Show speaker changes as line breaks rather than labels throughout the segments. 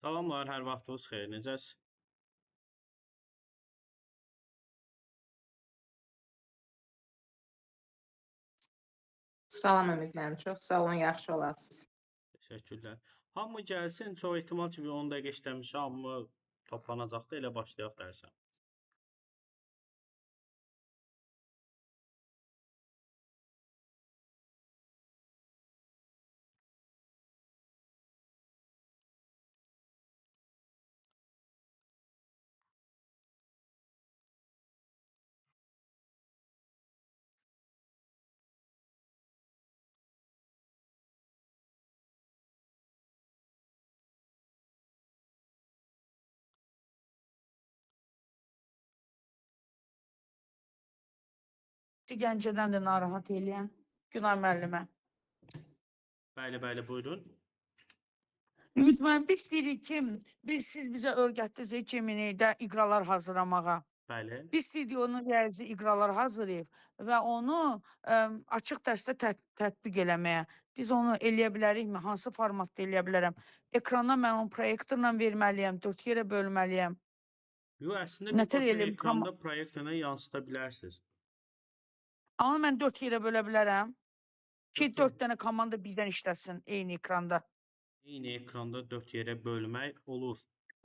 Salamlar, hər vaxtınız xeyir. Necəsiz?
Salam Ümid mənim çox sağ olun, yaxşı olasınız.
Təşəkkürlər. Hamı gəlsin, çox ehtimal ki, bir 10 dəqiqə işləmiş, hamı toplanacaqdır, elə başlayaq dərsə.
Gəncədən də narahat eləyən Günay müəllimə.
Bəli, bəli, buyurun.
Ümid müəllim, biz istəyirik ki, siz bizə öyrətdiniz Gemini-də iqralar hazırlamağa.
Bəli.
Biz istəyirik onu riyazi iqralar hazırlayıb və onu açıq dərsdə tətbiq eləməyə. Biz onu eləyə bilərikmi? Hansı formatda eləyə bilərəm? Ekrana mən onu proyektorla verməliyəm, 4 yerə bölməliyəm.
Yox, əslində
Nətər
birbaşa
eləyim?
ekranda proyektoruna yansıda bilərsiniz.
Amma mən 4 yerə bölə bilərəm ki,
Dörd
4 dənə komanda birdən işləsin eyni ekranda.
Eyni ekranda 4 yerə bölmək olur.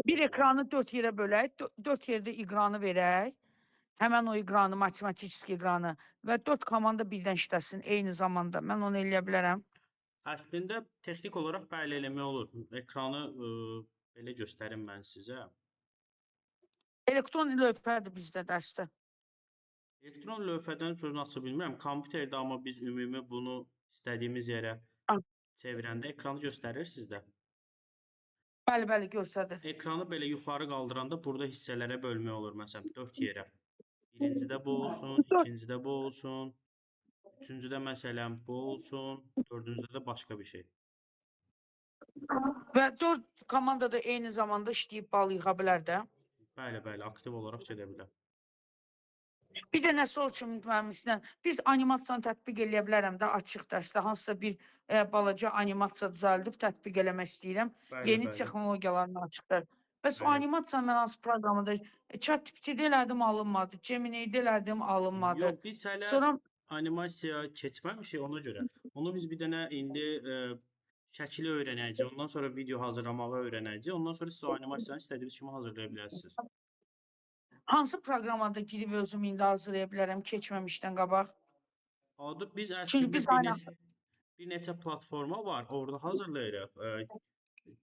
Bir ekranı 4 yerə bölək, 4 yerdə iqranı verək. Həmən o iqranı, matematik iqranı və 4 komanda birdən işləsin eyni zamanda. Mən onu eləyə bilərəm.
Əslində texnik olaraq bəli eləmək olur. Ekranı belə göstərim mən sizə.
Elektron lövhədir bizdə dərsdə.
Elektron lövhədən sözünü aça bilmirəm. Kompüterdə amma biz ümumi bunu istədiyimiz yerə çevirəndə ekranı göstərir sizdə.
Bəli, bəli, göstərir.
Ekranı belə yuxarı qaldıranda burada hissələrə bölmək olur. Məsələn, 4 yerə. Birincidə bu olsun, ikincidə bu olsun, üçüncüdə məsələn bu olsun, dördüncüdə də başqa bir şey.
Və 4 komanda da eyni zamanda işləyib bal yığa bilər də.
Bəli, bəli, aktiv olaraq gedə bilər.
Bir də nə soru üçün mütməmisindən, biz animasiyanı tətbiq eləyə bilərəm də açıq dərsdə. Hansısa bir balaca animasiya düzəldib tətbiq eləmək istəyirəm.
Bəli,
Yeni
bəli.
texnologiyalarla açıqdır. Bəs o
Bəli.
animasiyanı mən hansı proqramda ChatGPT-də elədim, alınmadı. Gemini-də elədim, alınmadı.
Yox, biz hələ
Sonra
animasiya keçməmişik ona görə. Onu biz bir dənə indi şəkili öyrənəcəyik. Ondan sonra video hazırlamağı öyrənəcəyik. Ondan sonra siz o animasiyanı istədiyiniz kimi hazırlaya bilərsiniz.
hansı proqramda girib özüm indi hazırlaya bilərəm keçməmişdən qabaq?
Adı biz
Çünki
əslində
biz
bir neçə platforma var. Orada hazırlayırıq.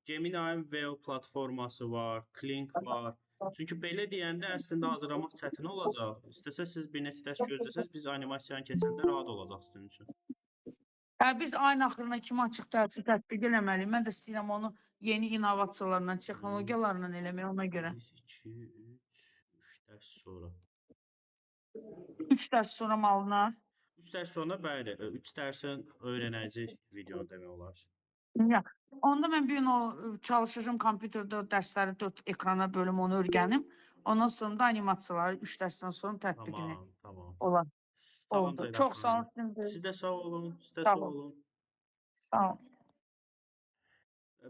Gemini Veo platforması var, Kling var. Çünki belə deyəndə əslində hazırlamaq çətin olacaq. İstəsəz siz bir neçə dərs gözləsəz, biz animasiyanı keçəndə rahat olacaq sizin üçün.
Biz ayın axırına kimi açıq dərsi tətbiq eləməliyik. Mən də istəyirəm onu yeni innovasiyalarla, texnologiyalarla eləmək ona görə.
1, 2, 3 dərs sonra.
3 dərs sonra mı alınar?
3 dərs sonra bəli, 3 dərsin öyrənəcək videonu demək olar.
Ya, onda mən bir gün o çalışacağım kompüterdə o dərsləri 4 ekrana bölüm onu öyrənim. Ondan sonra da animasiyaları 3 dərsdən sonra tətbiqini
Tamam.
olar.
Tamam
Oldu.
Ceyda
Çox sağ
xanım.
olun. Sizin
Siz də sağ olun, siz də
Sağ
sağ
olun.
olun.
Sağ olun.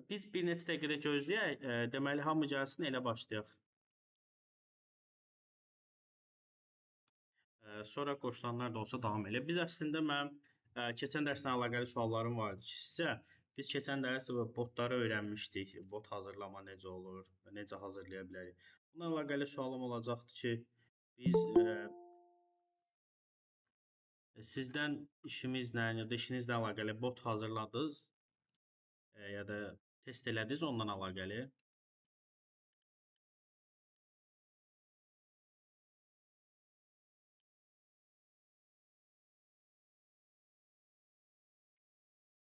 Biz bir neçə dəqiqədə gözləyək. Deməli hamı gəlsin, elə başlayaq. Sonra qoşulanlar da olsa davam elə. Biz əslində mənim keçən dərslə əlaqəli suallarım var idi ki, sizə. Biz keçən dərs botları öyrənmişdik. Bot hazırlama necə olur, necə hazırlaya bilərik. Bununla əlaqəli sualım olacaqdı ki, biz sizdən işimizlə ya da işinizlə əlaqəli bot hazırladınız ya da test elədiniz ondan əlaqəli.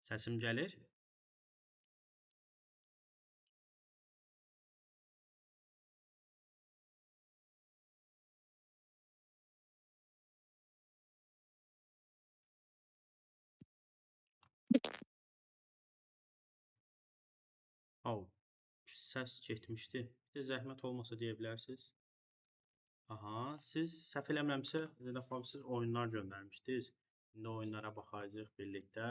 Səsim gəlir? Səs getmişdi. Bir də zəhmət olmasa deyə bilərsiniz. Aha, siz səhv eləmirəmsə, siz oyunlar göndərmişdiniz. İndi oyunlara baxacağıq birlikdə.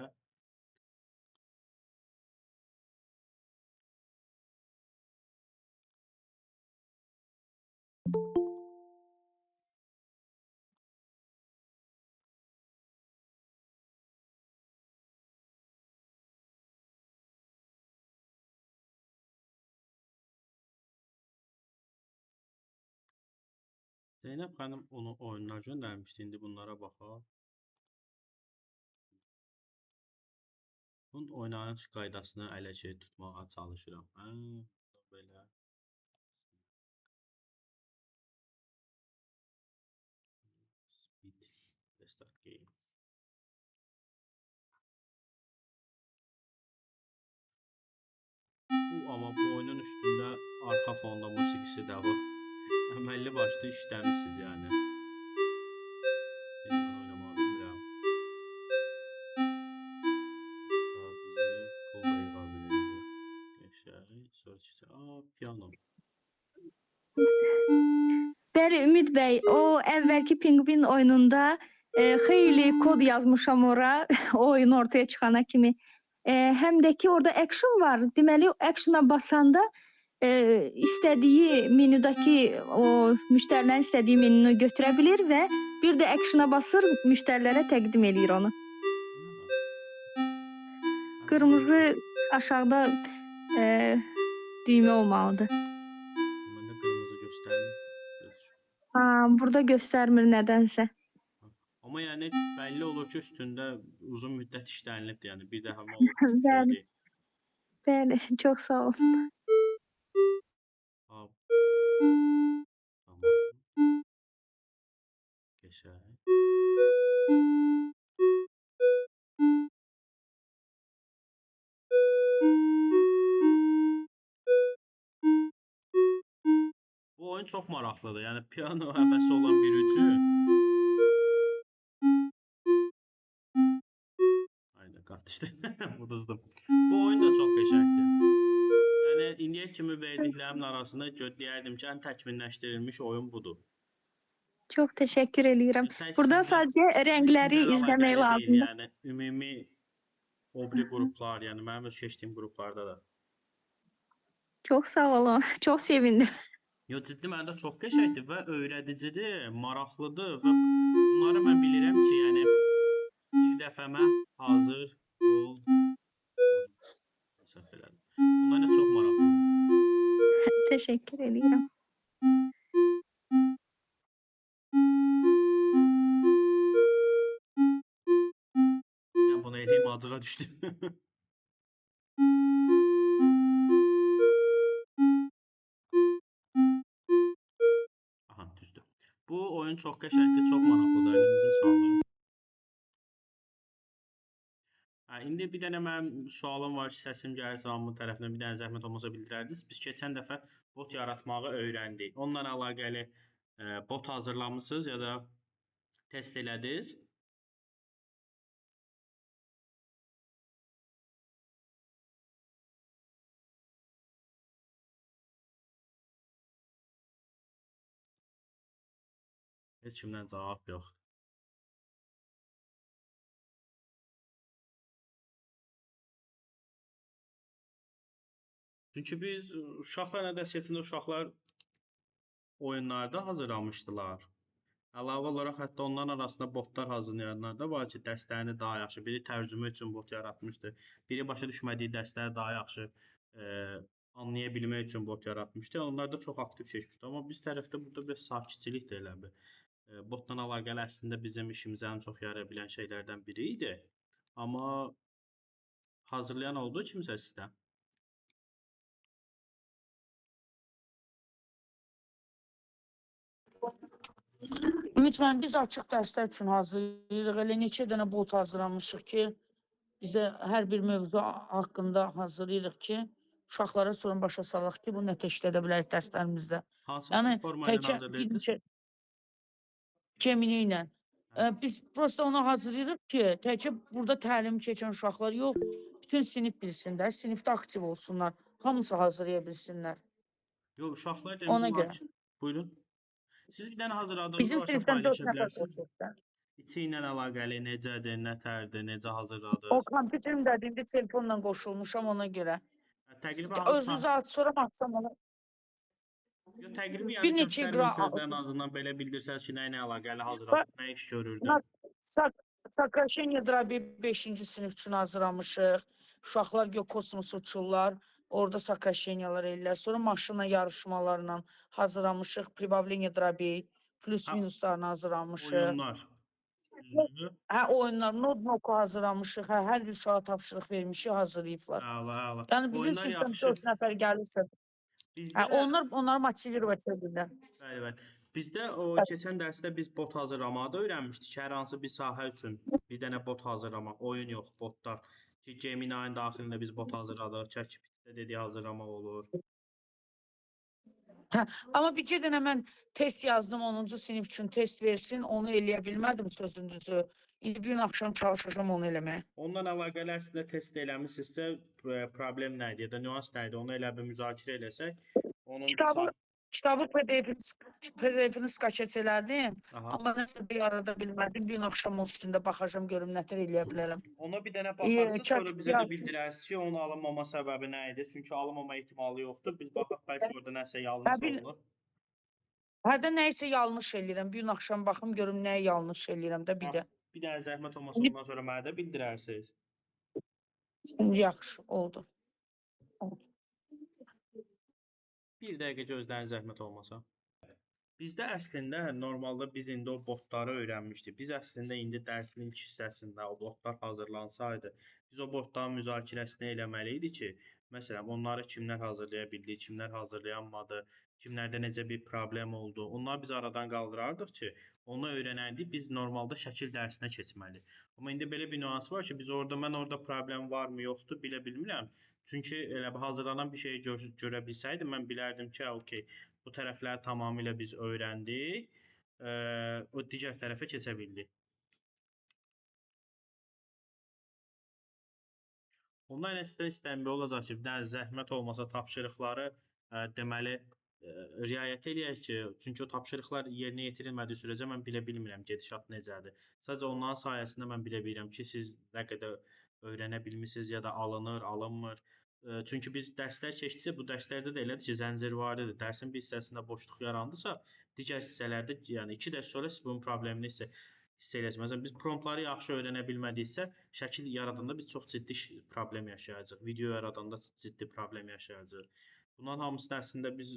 Zeynep xanım onu oyunlar göndərmişdi. İndi bunlara baxaq. Bunun oynanış qaydasını ələ tutmağa çalışıram. Belə. Speed restart game. Amma bu oyunun üstündə arxa fonda musiqisi də var. Əməlli başlı işləmişsiniz yəni. Mən oynamağı bilmirəm. Daha bizi pul da yığa biləcək. Qəşəng, sonra çıxacaq. Piano.
Bəli, Ümid bəy, o əvvəlki Penguin oyununda xeyli kod yazmışam ora, o oyun ortaya çıxana kimi. Həm də ki, orada action var. Deməli, actiona basanda istədiyi menüdəki o müştərilərin istədiyi menünü götürə bilir və bir də actiona basır, müştərilərə təqdim eləyir onu. Qırmızı aşağıda düymə olmalıdır.
Məndə qırmızı göstərmir.
Burada göstərmir nədənsə.
Amma yəni bəlli olur ki, üstündə uzun müddət işlənilibdir. Yəni bir dəfə mi olur?
Bəli. Bəli, çox sağ ol.
Tamam. Qəşəng. Bu oyun çox maraqlıdır. Yəni piano həvəsi olan biri üçün. Aynen qardaşdı. Uduzdum. Bu oyun da çox qəşəngdir. Yəni indiyə kimi verdiklərimin arasında deyərdim ki, ən təkmilləşdirilmiş oyun budur.
Çox təşəkkür eləyirəm. Burada sadəcə rəngləri izləmək lazımdır.
Yəni ümumi obri qruplar, yəni mənim öz keçdiyim qruplarda da.
Çox sağ olun. Çox sevindim.
Yo, ciddi məndə çox qəşəngdir və öyrədicidir, maraqlıdır və bunları mən bilirəm ki, yəni bir dəfəmə hazır ol. Səhv elədim. Bunlar da çox maraqlıdır.
Təşəkkür eləyirəm.
Yəni bunu eləyim, acığa düşdüm. Aha, düzdür. Bu oyun çox qəşəngdir, çox maraqlıdır. Əlimizə sağlıq. İndi bir dənə mənim sualım var ki, səsim gəlirsə hamı tərəfindən bir dənə zəhmət olmasa bildirərdiniz. Biz keçən dəfə bot yaratmağı öyrəndik. Onunla əlaqəli bot hazırlamışsınız ya da test elədiniz. Heç kimdən cavab yox. Çünki biz uşaqlar ədəbiyyatında uşaqlar oyunlarda hazırlamışdılar. Əlavə olaraq hətta onların arasında botlar hazırlayanlar da var ki, dərslərini daha yaxşı, biri tərcümə üçün bot yaratmışdı, biri başa düşmədiyi dərsləri daha yaxşı anlaya bilmək üçün bot yaratmışdı. Onlar da çox aktiv keçmişdi. Amma biz tərəfdə burada bir sakitçilik də elə bir. Botla əlaqəli əslində bizim işimizə ən çox yaraya bilən şeylərdən biri idi. Amma hazırlayan oldu kimsə sizdə?
Ümidvən biz açıq dərslər üçün hazırlayırıq. Elə neçə dənə bot hazırlamışıq ki, bizə hər bir mövzu haqqında hazırlayırıq ki, uşaqlara sonra başa salaq ki, bunu nətə işlədə bilərik dərslərimizdə.
Hansı
Yəni,
platforma ilə hazırlayırdınız?
Gemini ilə. Biz prosta onu hazırlayırıq ki, təkcə burada təlim keçən uşaqlar yox, bütün sinif bilsinlər, sinifdə aktiv olsunlar, hamısı hazırlaya bilsinlər.
Yox, uşaqlar
Ona görə.
Buyurun. Siz bir dənə hazırladığınız
Bizim
varsa
sinifdən 4
paylaşa
nəfər
bilərsiniz.
qoşulsun.
İçi ilə əlaqəli necədir, nətərdir, necə hazırladınız?
O kompüterim dədiyimdə telefonla qoşulmuşam ona görə.
Təqribən
Özünüz açsam onu.
Yox, təqribi
Bir
yəni
neçə
göstərmirsiniz də ən azından belə bildirsəz ki, nə ilə əlaqəli hazırladıq, nə iş görürdü.
Sakrasheniya Drabi 5-ci sinif üçün hazırlamışıq. Uşaqlar kosmos uçurlar. Orada sakrasheniyalar eləyirlər. Sonra maşınla yarışmalarla hazırlamışıq. Pribavleniya Drabi. plus
Ha,
minuslarını hazırlamışıq.
oyunlar. Düzdür.
Hə, oyunlar, Nodnoku hazırlamışıq. Hə, hər bir uşağa tapşırıq vermişik, hazırlayıblar.
Əla, əla.
Yəni bizim
Oyunlar
sinifdən
yaxşı.
4 nəfər gəlirsə,
Bizdə
onları motivirə çevirlər.
bəli, bəli. Bizdə o keçən dərsdə biz bot hazırlamağı da öyrənmişdik. Hər hansı bir sahə üçün bir dənə bot hazırlamaq, oyun yox, botlar. Ki Gemini-nin daxilində biz bot hazırladıq, ChatGPT-də dediyi hazırlamaq olur.
Hə, amma bir iki dənə mən test yazdım 10-cu sinif üçün test versin, onu eləyə bilmədim sözün düzü. İndi bir gün axşam çalışacağam onu eləməyə.
Ondan əlaqəli əslində test eləmisinizsə, problem nə idi ya da nüans nə idi, onu elə bir müzakirə eləsək, onun
Kitabı PDF-ini skaçet elədim,
Aha.
amma nəsə bir arada bilmədim. Bir gün axşam o üstündə baxacağam, görüm nətər eləyə bilərəm.
Ona bir dənə baxarsınız, sonra bizə də
Çat-
bildirərsiniz ki, onun alınmama səbəbi nə idi? Çünki alınmama ehtimalı yoxdur. Biz baxaq, bəlkə orada nəsə
Hə,
yanlış
bir-
olunur.
Hərdə nə isə yanlış eləyirəm. Bir gün axşam baxım görüm nəyi yanlış eləyirəm də bir də.
Bir dənə zəhmət olmasa ondan sonra mənə də bildirərsiniz.
Yaxşı, oldu.
Bir dəqiqə gözlərin zəhmət olmasa. Bizdə əslində normalda biz indi o botları öyrənmişdik. Biz əslində indi dərsin ilk hissəsində o botlar hazırlansaydı, biz o botların müzakirəsini eləməli idi ki, məsələn, onları kimlər hazırlaya bildi, kimlər hazırlayanmadı, kimlərdə necə bir problem oldu. Onları biz aradan qaldırardıq ki, onu öyrənərdik, biz normalda şəkil dərsinə keçməliyik. Amma indi belə bir nüans var ki, mən orada problem varmı, yoxdur, bilə bilmirəm. Çünki elə bir hazırlanan bir şeyi görə bilsəydim, mən bilərdim ki, okey, bu tərəfləri tamamilə biz öyrəndik, o digər tərəfə keçə bildik. Ondan istənilmək olacaq ki, bir dənə zəhmət olmasa tapşırıqları deməli riayət eləyək ki, çünki o tapşırıqlar yerinə yetirilmədiyi sürəcə mən bilə bilmirəm gedişat necədir. Sadəcə onların sayəsində mən bilə bilirəm ki, siz nə qədər öyrənə bilmisiniz ya da alınır, alınmır. Çünki biz dərslər keçdikcə bu dərslərdə də elədir ki, zəncirvaridir. Dərsin bir hissəsində boşluq yarandısa, digər hissələrdə, yəni 2 dərs sonra siz bunun problemini hiss eləyəcəksiniz. Məsələn, biz promptları yaxşı öyrənə bilmədiksə, şəkil yaradanda biz çox ciddi problem yaşayacağıq. Video yaradanda ciddi problem yaşayacağıq. Bunların hamısı əslində biz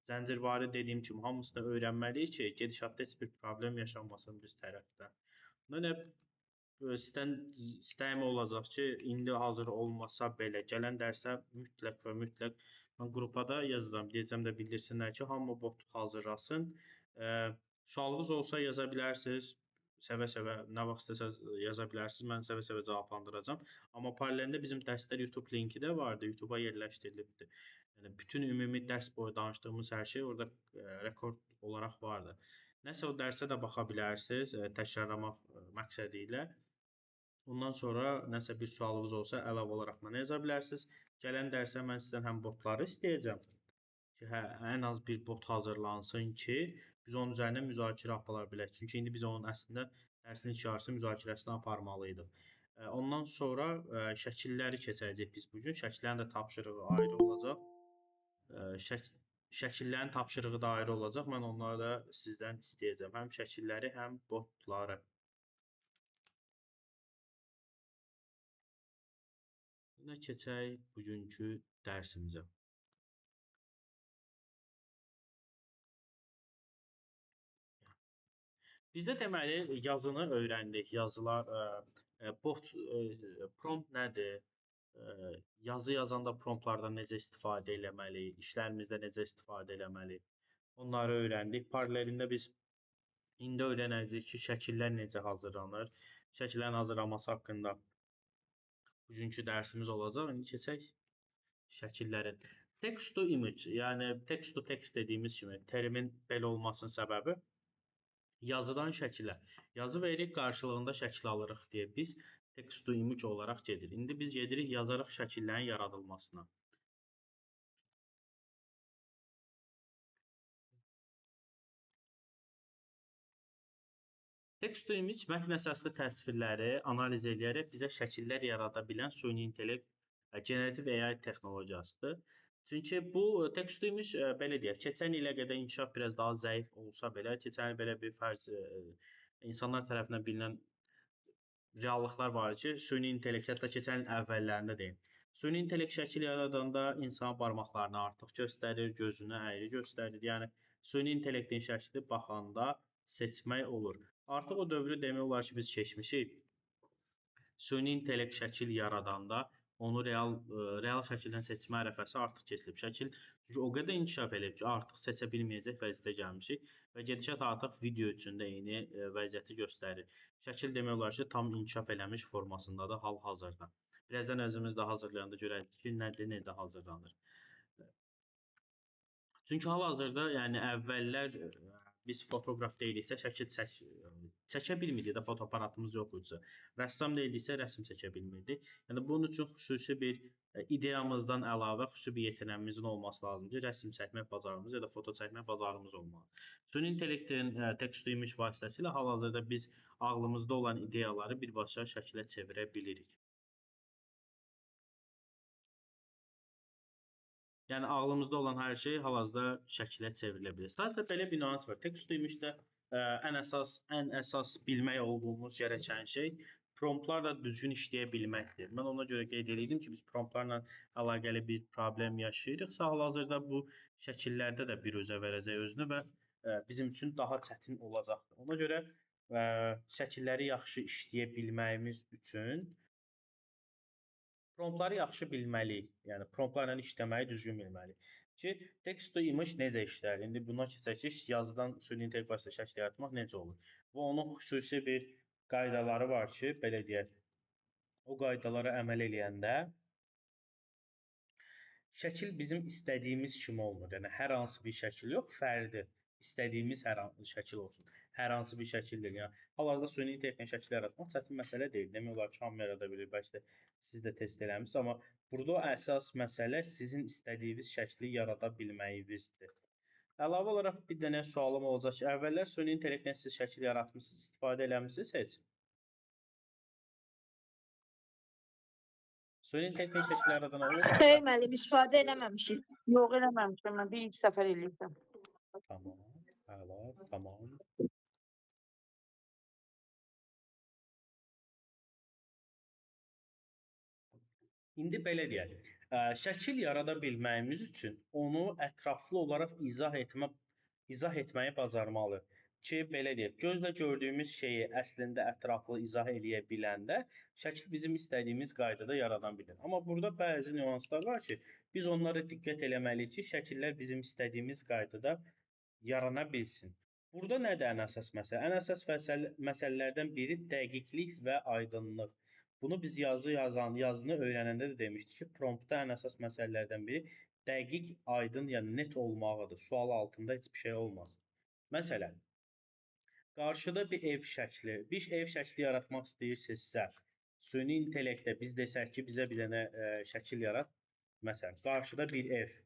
zəncirvari dediyim kimi hamısını öyrənməliyik ki, gedişatda heç bir problem yaşanmasın biz tərəfdən. Yəni istəyim olacaq ki, indi hazır olmasa belə gələn dərsə mütləq və mütləq mən qrupada yazacağam. Deyəcəm də bildirsinlər ki, hamı bot hazırlasın. Sualınız olsa yaza bilərsiniz. Səvə-səvə nə vaxt istəsəz yaza bilərsiniz. Mən səvə-səvə cavablandıracağam. Amma paralelində bizim dərslər YouTube linki də vardı. YouTube-a yerləşdirilibdi. Yəni bütün ümumi dərs boyu danışdığımız hər şey orada rekord olaraq vardı. Nəsə o dərsə də baxa bilərsiniz təkrarlamaq məqsədi ilə. Ondan sonra nəsə bir sualınız olsa əlavə olaraq mənə yaza bilərsiniz. Gələn dərsə mən sizdən həm botları istəyəcəm ki, ən az bir bot hazırlansın ki, biz onun üzərində müzakirə apara bilək. Çünki indi biz onun əslində dərsin ilk yarısı müzakirəsini aparmalıydıq. Ondan sonra şəkilləri keçəcəyik biz bu gün. Şəkillərin də tapşırığı ayrı olacaq. Şəkillərin tapşırığı da ayrı olacaq. Mən onları da sizdən istəyəcəm. Həm şəkilləri, həm botları. Nə keçək bugünkü dərsimizə. Bizdə deməli yazını öyrəndik. Yazılar, bot, prompt nədir? Yazı yazanda promptlardan necə istifadə eləməliyik? İşlərimizdə necə istifadə eləməliyik? Onları öyrəndik. Paralelində biz indi öyrənəcəyik ki, şəkillər necə hazırlanır? Şəkillərin hazırlanması haqqında bugünkü dərsimiz olacaq. İndi keçək şəkillərin. Text to image, yəni text to text dediyimiz kimi termin belə olmasının səbəbi yazıdan şəkilə. Yazı veririk, qarşılığında şəkil alırıq deyə biz text to image olaraq gedirik. İndi biz gedirik yazarıq şəkillərin yaradılmasına. Text to image mətn əsaslı təsvirləri analiz edərək bizə şəkillər yarada bilən süni intellekt generativ AI texnologiyasıdır. Çünki bu text to image belə deyək, keçən ilə qədər inkişaf biraz daha zəif olsa belə, keçən il belə bir fərz insanlar tərəfindən bilinən reallıqlar var ki, süni intellekt hətta keçən il əvvəllərində deyim. Süni intellekt şəkil yaradanda insan barmaqlarını artıq göstərir, gözünü əyri göstərir. Yəni süni intellektin şəkli baxanda seçmək olur. Artıq o dövrü demək olar ki, biz keçmişik. Süni intellekt şəkil yaradanda onu real şəkildən seçmə ərəfəsi artıq keçilib. Şəkil çünki o qədər inkişaf edib ki, artıq seçə bilməyəcək vəziyyətə gəlmişik və gedişat artıq video üçün də eyni vəziyyəti göstərir. Şəkil demək olar ki, tam inkişaf eləmiş formasındadır hal-hazırda. Birazdan özümüz də hazırlayanda görərik ki, nədir, necə hazırlanır. Çünki hal-hazırda, yəni əvvəllər biz fotoqraf deyiriksə, şəkil çəkə bilmirdik də, fotoaparatımız yox idi. Rəssam deyiriksə, rəsm çəkə bilmirdik. Yəni bunun üçün xüsusi bir ideyamızdan əlavə xüsusi bir yeteneğimizin olması lazımdır ki, rəsm çəkmək bacarığımız ya da foto çəkmək bacarığımız olmalıdır. Süni intellektin text to image vasitəsilə hal-hazırda biz ağlımızda olan ideyaları birbaşa şəkilə çevirə bilirik. Yəni ağlımızda olan hər şey hal-hazırda şəkilə çevrilə bilər. Sadəcə belə bir nüans var. Text to image-də ən əsas bilmək olduğumuz gərəkən şey promptlarla düzgün işləyə bilməkdir. Mən ona görə qeyd edirdim ki, biz promptlarla əlaqəli bir problem yaşayırıqsa, hal-hazırda bu şəkillərdə də bir üzə verəcək özünü və bizim üçün daha çətin olacaqdır. Ona görə şəkilləri yaxşı işləyə bilməyimiz üçün promptları yaxşı bilməliyik. Yəni promptlarla işləməyi düzgün bilməliyik. Ki, text to image necə işlər? İndi buna keçək ki, yazıdan süni intellekt vasitəsilə şəkil yaratmaq necə olur? Və onun xüsusi bir qaydaları var ki, belə deyək, o qaydalara əməl eləyəndə şəkil bizim istədiyimiz kimi olmur. Yəni hər hansı bir şəkil yox, fərdi. İstədiyimiz hər hansı şəkil olsun. Hər hansı bir şəkildir. Yəni hal-hazırda süni intellektlə şəkil yaratmaq çətin məsələ deyil. Demək olar ki, hamı yarada bilir. Bəlkə də siz də test eləmisiniz, amma burada əsas məsələ sizin istədiyiniz şəkli yarada bilməyinizdir. Əlavə olaraq bir dənə sualım olacaq ki, əvvəllər süni intellektlə siz şəkil yaratmısınız, istifadə eləmisiniz heç? Süni intellektin şəkil yaradan olub?
Xeyr müəllim, istifadə eləməmişik.
Yox, eləməmişəm. Mən bir ilk səfər eləyəcəm.
Tamam, əla, tamam. İndi belə deyək, şəkil yarada bilməyimiz üçün onu ətraflı olaraq izah etməyi bacarmalıyıq. Ki, belə deyək, gözlə gördüyümüz şeyi əslində ətraflı izah eləyə biləndə şəkil bizim istədiyimiz qaydada yarada bilir. Amma burada bəzi nüanslar var ki, biz onlara diqqət eləməliyik ki, şəkillər bizim istədiyimiz qaydada yarana bilsin. Burada nədir ən əsas məsələ? Ən əsas məsələlərdən biri dəqiqlik və aydınlıq. Bunu biz yazını öyrənəndə də demişdik ki, promptda ən əsas məsələlərdən biri dəqiq, aydın, yəni net olmağıdır. Sual altında heç bir şey olmaz. Məsələn, qarşıda bir ev şəkli yaratmaq istəyirsinizsə, süni intellektdə biz desək ki, bizə bir dənə şəkil yarat. Məsələn, qarşıda bir ev.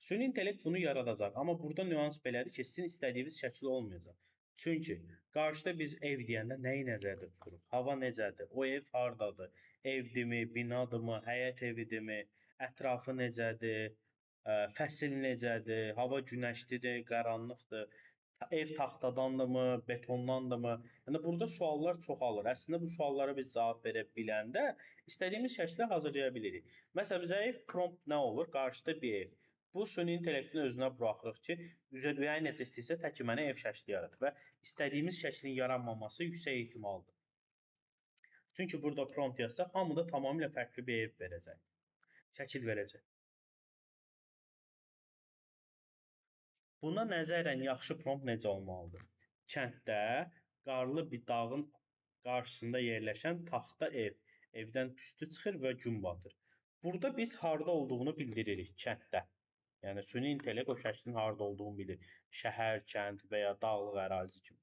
Süni intellekt bunu yaradacaq. Amma burada nüans belədir ki, sizin istədiyiniz şəkil olmayacaq. Çünki qarşıda biz ev deyəndə nəyi nəzərdə tuturuq? Hava necədir? O ev hardadır? Evdimi, binadırmı, həyət evidirmi? Ətrafı necədir? Fəsil necədir? Hava günəşlidir, qaranlıqdır? Ev taxtadandırmı, betondandırmı? Yəni burada suallar çoxalır. Əslində bu suallara biz cavab verə biləndə istədiyimiz şəkli hazırlaya bilirik. Məsələn, zəif prompt nə olur? Qarşıda bir ev. Bu süni intellektin özünə buraxırıq ki, üzrəyi necə istəyirsə təki mənə ev şəkli yarat və istədiyimiz şəklin yaranmaması yüksək ehtimaldır. Çünki burada prompt yazsaq, hamıda tamamilə fərqli bir ev verəcək, şəkil verəcək. Buna nəzərən yaxşı prompt necə olmalıdır? Kənddə qarlı bir dağın qarşısında yerləşən taxta ev, evdən tüstü çıxır və gün batır. Burada biz harda olduğunu bildiririk, kənddə. Yəni süni intellekt o şəklin harda olduğunu bilir. Şəhər, kənd və ya dağlıq ərazi kimi.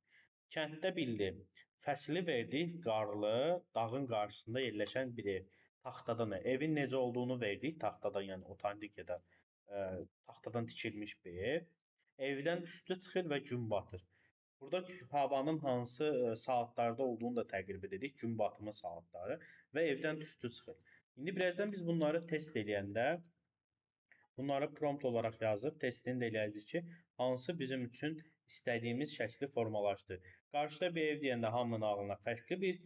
Kənddə bildi. Fəsli verdi, qarlı, dağın qarşısında yerləşən bir ev. Taxtadan, evin necə olduğunu verdik. Taxtadan, yəni otantik ya da taxtadan tikilmiş bir ev. Evdən tüstü çıxır və gün batır. Burada havanın hansı saatlarda olduğunu da təqrib edirik. Gün batımı saatları və evdən tüstü çıxır. İndi birazdan biz bunları test edəndə bunları prompt olaraq yazıb testini də eləyəcəyik ki, hansı bizim üçün istədiyimiz şəkli formalaşdır. Qarşıda bir ev deyəndə hamının ağlına fərqli bir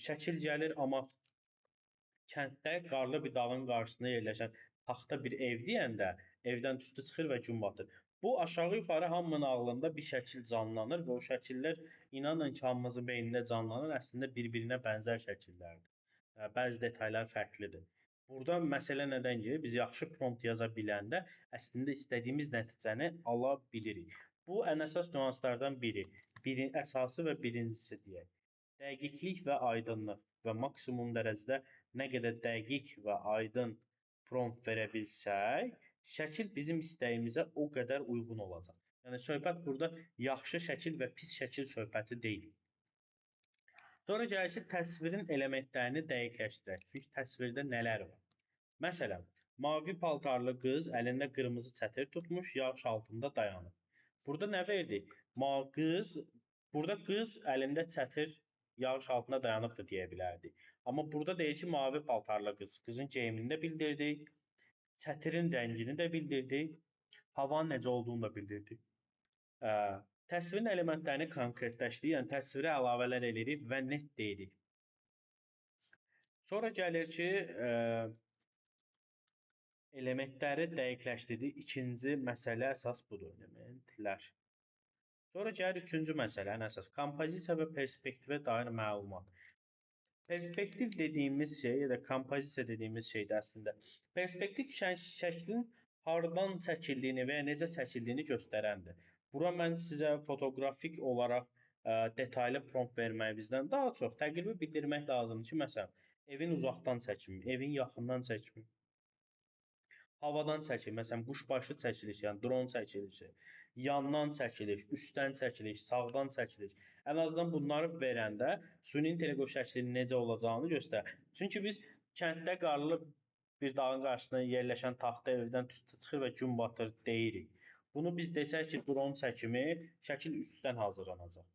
şəkil gəlir, amma kənddə qarlı bir dağın qarşısında yerləşən taxta bir ev deyəndə evdən tüstü çıxır və gün batır. Bu aşağı yuxarı hamının ağlında bir şəkil canlanır və o şəkillər inanın ki, hamımızın beynində canlanır. Əslində bir-birinə bənzər şəkillərdir. Bəzi detallar fərqlidir. Burada məsələ nədən gəlir? Biz yaxşı prompt yaza biləndə əslində istədiyimiz nəticəni ala bilirik. Bu ən əsas nüanslardan biri. Əsası və birincisi deyək. Dəqiqlik və aydınlıq və maksimum dərəcədə nə qədər dəqiq və aydın prompt verə bilsək, şəkil bizim istəyimizə o qədər uyğun olacaq. Yəni söhbət burada yaxşı şəkil və pis şəkil söhbəti deyil. Sonra gəlir ki, təsvirin elementlərini dəqiqləşdirək. Çünki təsvirdə nələr var? Məsələn, mavi paltarlı qız əlində qırmızı çətir tutmuş, yağış altında dayanır. Burada nə verdi? Burada qız əlində çətir yağış altında dayanıb da deyə bilərdi. Amma burada deyir ki, mavi paltarlı qız. Qızın geyimini də bildirdi. Çətirin rəngini də bildirdi. Havanın necə olduğunu da bildirdi. Təsvirin elementlərini konkretləşdirik. Yəni təsvirə əlavələr edirik və net deyirik. Sonra gəlir ki, elementləri dəqiqləşdirdik. İkinci məsələ əsas budur. Elementlər. Sonra gəlir üçüncü məsələ, ən əsas. Kompozisiya və perspektivə dair məlumat. Perspektiv dediyimiz şey, ya da kompozisiya dediyimiz şeydə əslində. Perspektiv şəklin hardan çəkildiyini və ya necə çəkildiyini göstərəndir. Bura mən sizə fotoqrafik olaraq detaylı prompt verməyimizdən daha çox təqribi bildirmək lazımdır ki, məsələn, evin uzaqdan çəkimi, evin yaxından çəkimi, havadan çəkilir, məsələn, quşbaşı çəkiliş, yəni dron çəkilişi, yandan çəkiliş, üstdən çəkiliş, sağdan çəkiliş. Ən azından bunları verəndə süni intellekt o şəklin necə olacağını göstərir. Çünki biz kənddə qarlı bir dağın qarşısında yerləşən taxta evdən tüstü çıxır və gün batır deyirik. Bunu biz desək ki, dron çəkimi, şəkil üstdən hazırlanacaq.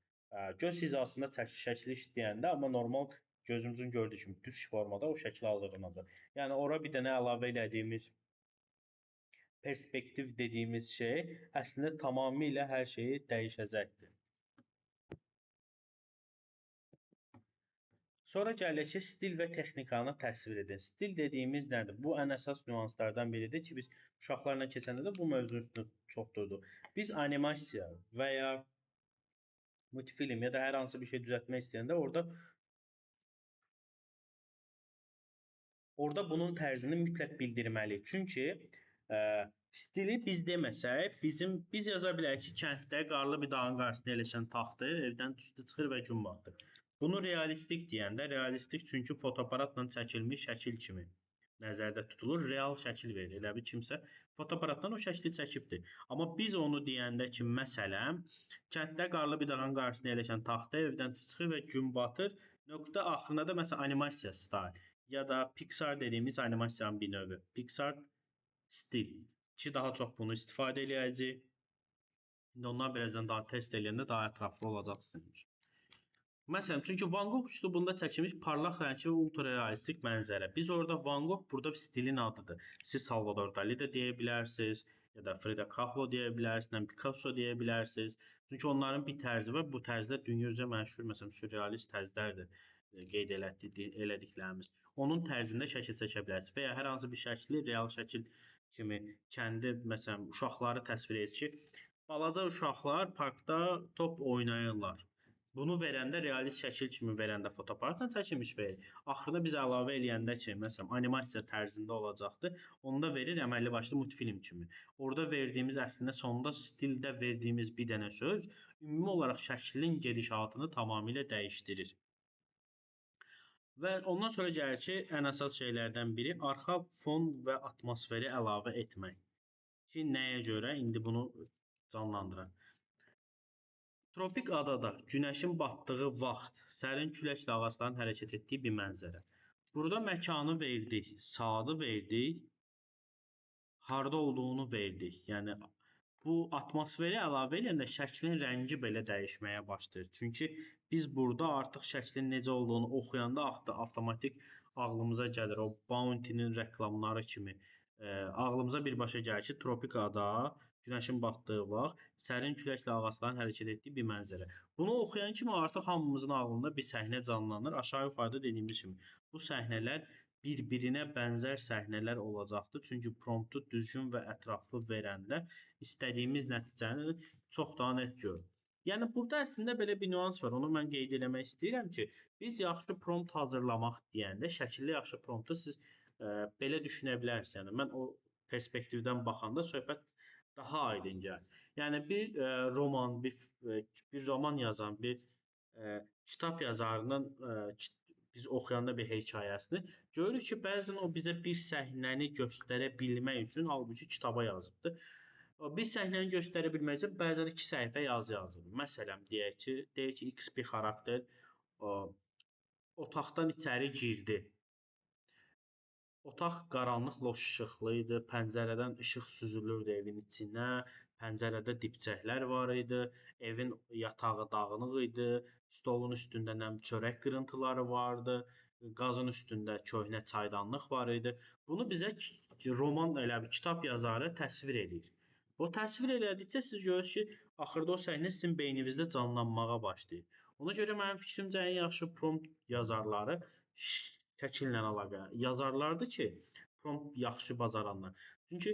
Göz hizasında şəkiliş deyəndə, amma normal gözümüzün gördüyü kimi düz formada o şəkil hazırlanacaq. Yəni ora bir dənə əlavə elədiyimiz perspektiv dediyimiz şey əslində tamamilə hər şeyi dəyişəcəkdir. Sonra gəlir ki, stil və texnikanı təsvir edin. Stil dediyimiz nədir? Bu ən əsas nüanslardan biridir ki, biz uşaqlarla keçəndə də bu mövzunun üstündə çox durduq. Biz animasiya və ya multifilm ya da hər hansı bir şey düzəltmək istəyəndə orada bunun tərzini mütləq bildirməliyik. Çünki stili biz deməsək, biz yaza bilərik ki, kənddə qarlı bir dağın qarşısında yerləşən taxtı, evdən tüstü çıxır və gün batır. Bunu realistik deyəndə, realistik çünki fotoaparatla çəkilmiş şəkil kimi nəzərdə tutulur, real şəkil verir. Elə bir kimsə fotoaparatdan o şəkli çəkibdir. Amma biz onu deyəndə ki, məsələn, kənddə qarlı bir dağın qarşısında yerləşən taxtı, evdən tüstü çıxır və gün batır. Nöqtə axırına da məsələn animasiya style ya da Pixar dediyimiz animasiyanın bir növü. Pixar stil ki, daha çox bunu istifadə eləyəcək. Ondan birazdan daha test eləyəndə daha ətraflı olacaqsınız. Məsələn, çünki Van Gogh üslubunda çəkilmiş parlaq rəngli və ultrarealistik mənzərə. Biz orada Van Gogh burada stilin adıdır. Siz Salvador Dali də deyə bilərsiniz, ya da Frida Kahlo deyə bilərsiniz, Picasso deyə bilərsiniz. Çünki onların bir tərzi var. Bu tərzlər dünya üzrə məşhur, məsələn, sürrealist tərzlərdir qeyd elədiklərimiz. Onun tərzində şəkil çəkə bilərsiniz və ya hər hansı bir şəkli real şəkil kimi kəndi, məsələn, uşaqları təsvir edir ki, balaca uşaqlar parkda top oynayırlar. Bunu verəndə realist şəkil kimi verəndə fotoaparatla çəkilmiş verir. Axırda biz əlavə eləyəndə ki, məsələn, animasiya tərzində olacaqdır. Onu da verir əməlli başlı multifilm kimi. Orada verdiyimiz əslində sonda stildə verdiyimiz bir dənə söz ümumi olaraq şəklin gedişatını tamamilə dəyişdirir. Və ondan sonra gəlir ki, ən əsas şeylərdən biri arxa fon və atmosferi əlavə etmək. Ki, nəyə görə? İndi bunu canlandıraq. Tropik adada günəşin batdığı vaxt sərin küləklə ağacların hərəkət etdiyi bir mənzərə. Burada məkanı verdik, saatı verdik, harda olduğunu verdik. Yəni bu atmosferi əlavə edəndə şəklin rəngi belə dəyişməyə başlayır. Çünki biz burada artıq şəklin necə olduğunu oxuyanda avtomatik ağlımıza gəlir. O Bounty-nin reklamları kimi ağlımıza birbaşa gəlir ki, tropik ada, günəşin batdığı vaxt, sərin küləklə ağacların hərəkət etdiyi bir mənzərə. Bunu oxuyan kimi artıq hamımızın ağlında bir səhnə canlanır. Aşağı yuxarıda dediyimiz kimi bu səhnələr bir-birinə bənzər səhnələr olacaqdır. Çünki promptu düzgün və ətraflı verəndə istədiyimiz nəticəni çox daha net görürük. Yəni burada əslində belə bir nüans var. Onu mən qeyd etmək istəyirəm ki, biz yaxşı prompt hazırlamaq deyəndə, şəkilli yaxşı promptu siz belə düşünə bilərsiniz. Yəni mən o perspektivdən baxanda söhbət daha aydın gəlir. Yəni bir roman, bir roman yazan, bir kitab yazarının biz oxuyanda bir hekayəsini görürük ki, bəzən o bizə bir səhnəni göstərə bilmək üçün, halbuki kitaba yazıbdır. Bir səhnəni göstərə bilmək üçün bəzən 2 səhifə yazı yazır. Məsələn, deyək ki, X bir xarakter otaqdan içəri girdi. Otaq qaranlıq, loş işıqlı idi. Pəncərədən işıq süzülürdü evin içinə. Pəncərədə dibçəklər var idi. Evin yatağı dağınıq idi. Stolun üstündə çörək qırıntıları vardı. Qazın üstündə köhnə çaydanlıq var idi. Bunu bizə roman elə bir kitab yazarı təsvir edir. O təsvir elədikcə siz görürsünüz ki, axırda o səhnə sizin beyninizdə canlanmağa başlayır. Ona görə mənim fikrimcə ən yaxşı prompt yazarları şəkillə əlaqəli yazarlardır ki, prompt yaxşı bacaranlar. Çünki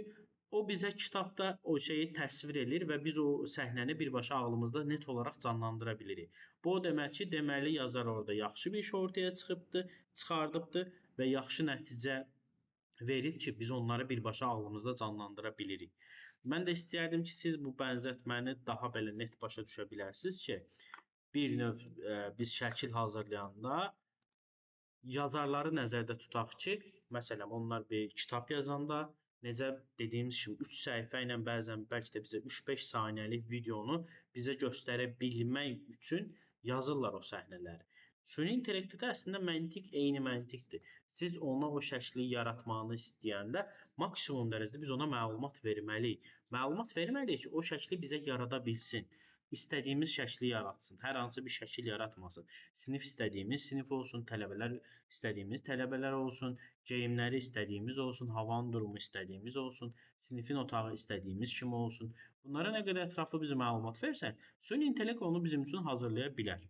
o bizə kitabda o şeyi təsvir edir və biz o səhnəni birbaşa ağlımızda net olaraq canlandıra bilirik. Bu o demək ki, deməli yazar orada yaxşı bir iş ortaya çıxardıbdır və yaxşı nəticə verib ki, biz onları birbaşa ağlımızda canlandıra bilirik. Mən də istəyərdim ki, siz bu bənzətməni daha belə net başa düşə bilərsiniz ki, bir növ biz şəkil hazırlayanda yazarları nəzərdə tutaq ki, məsələn, onlar bir kitab yazanda necə dediyimiz kimi 3 səhifə ilə bəzən bəlkə də bizə 3-5 saniyəlik videonu bizə göstərə bilmək üçün yazırlar o səhnələri. Süni intellektdə də əslində məntiq eyni məntiqdir. Siz ona o şəkli yaratmağını istəyəndə maksimum dərəcədə biz ona məlumat verməliyik. Məlumat verməliyik ki, o şəkli bizə yarada bilsin. İstədiyimiz şəkli yaratsın. Hər hansı bir şəkil yaratmasın. Sinif istədiyimiz sinif olsun, tələbələr istədiyimiz tələbələr olsun, geyimləri istədiyimiz olsun, havanın durumu istədiyimiz olsun, sinifin otağı istədiyimiz kimi olsun. Bunlara nə qədər ətraflı biz məlumat versək, süni intellekt onu bizim üçün hazırlaya bilər.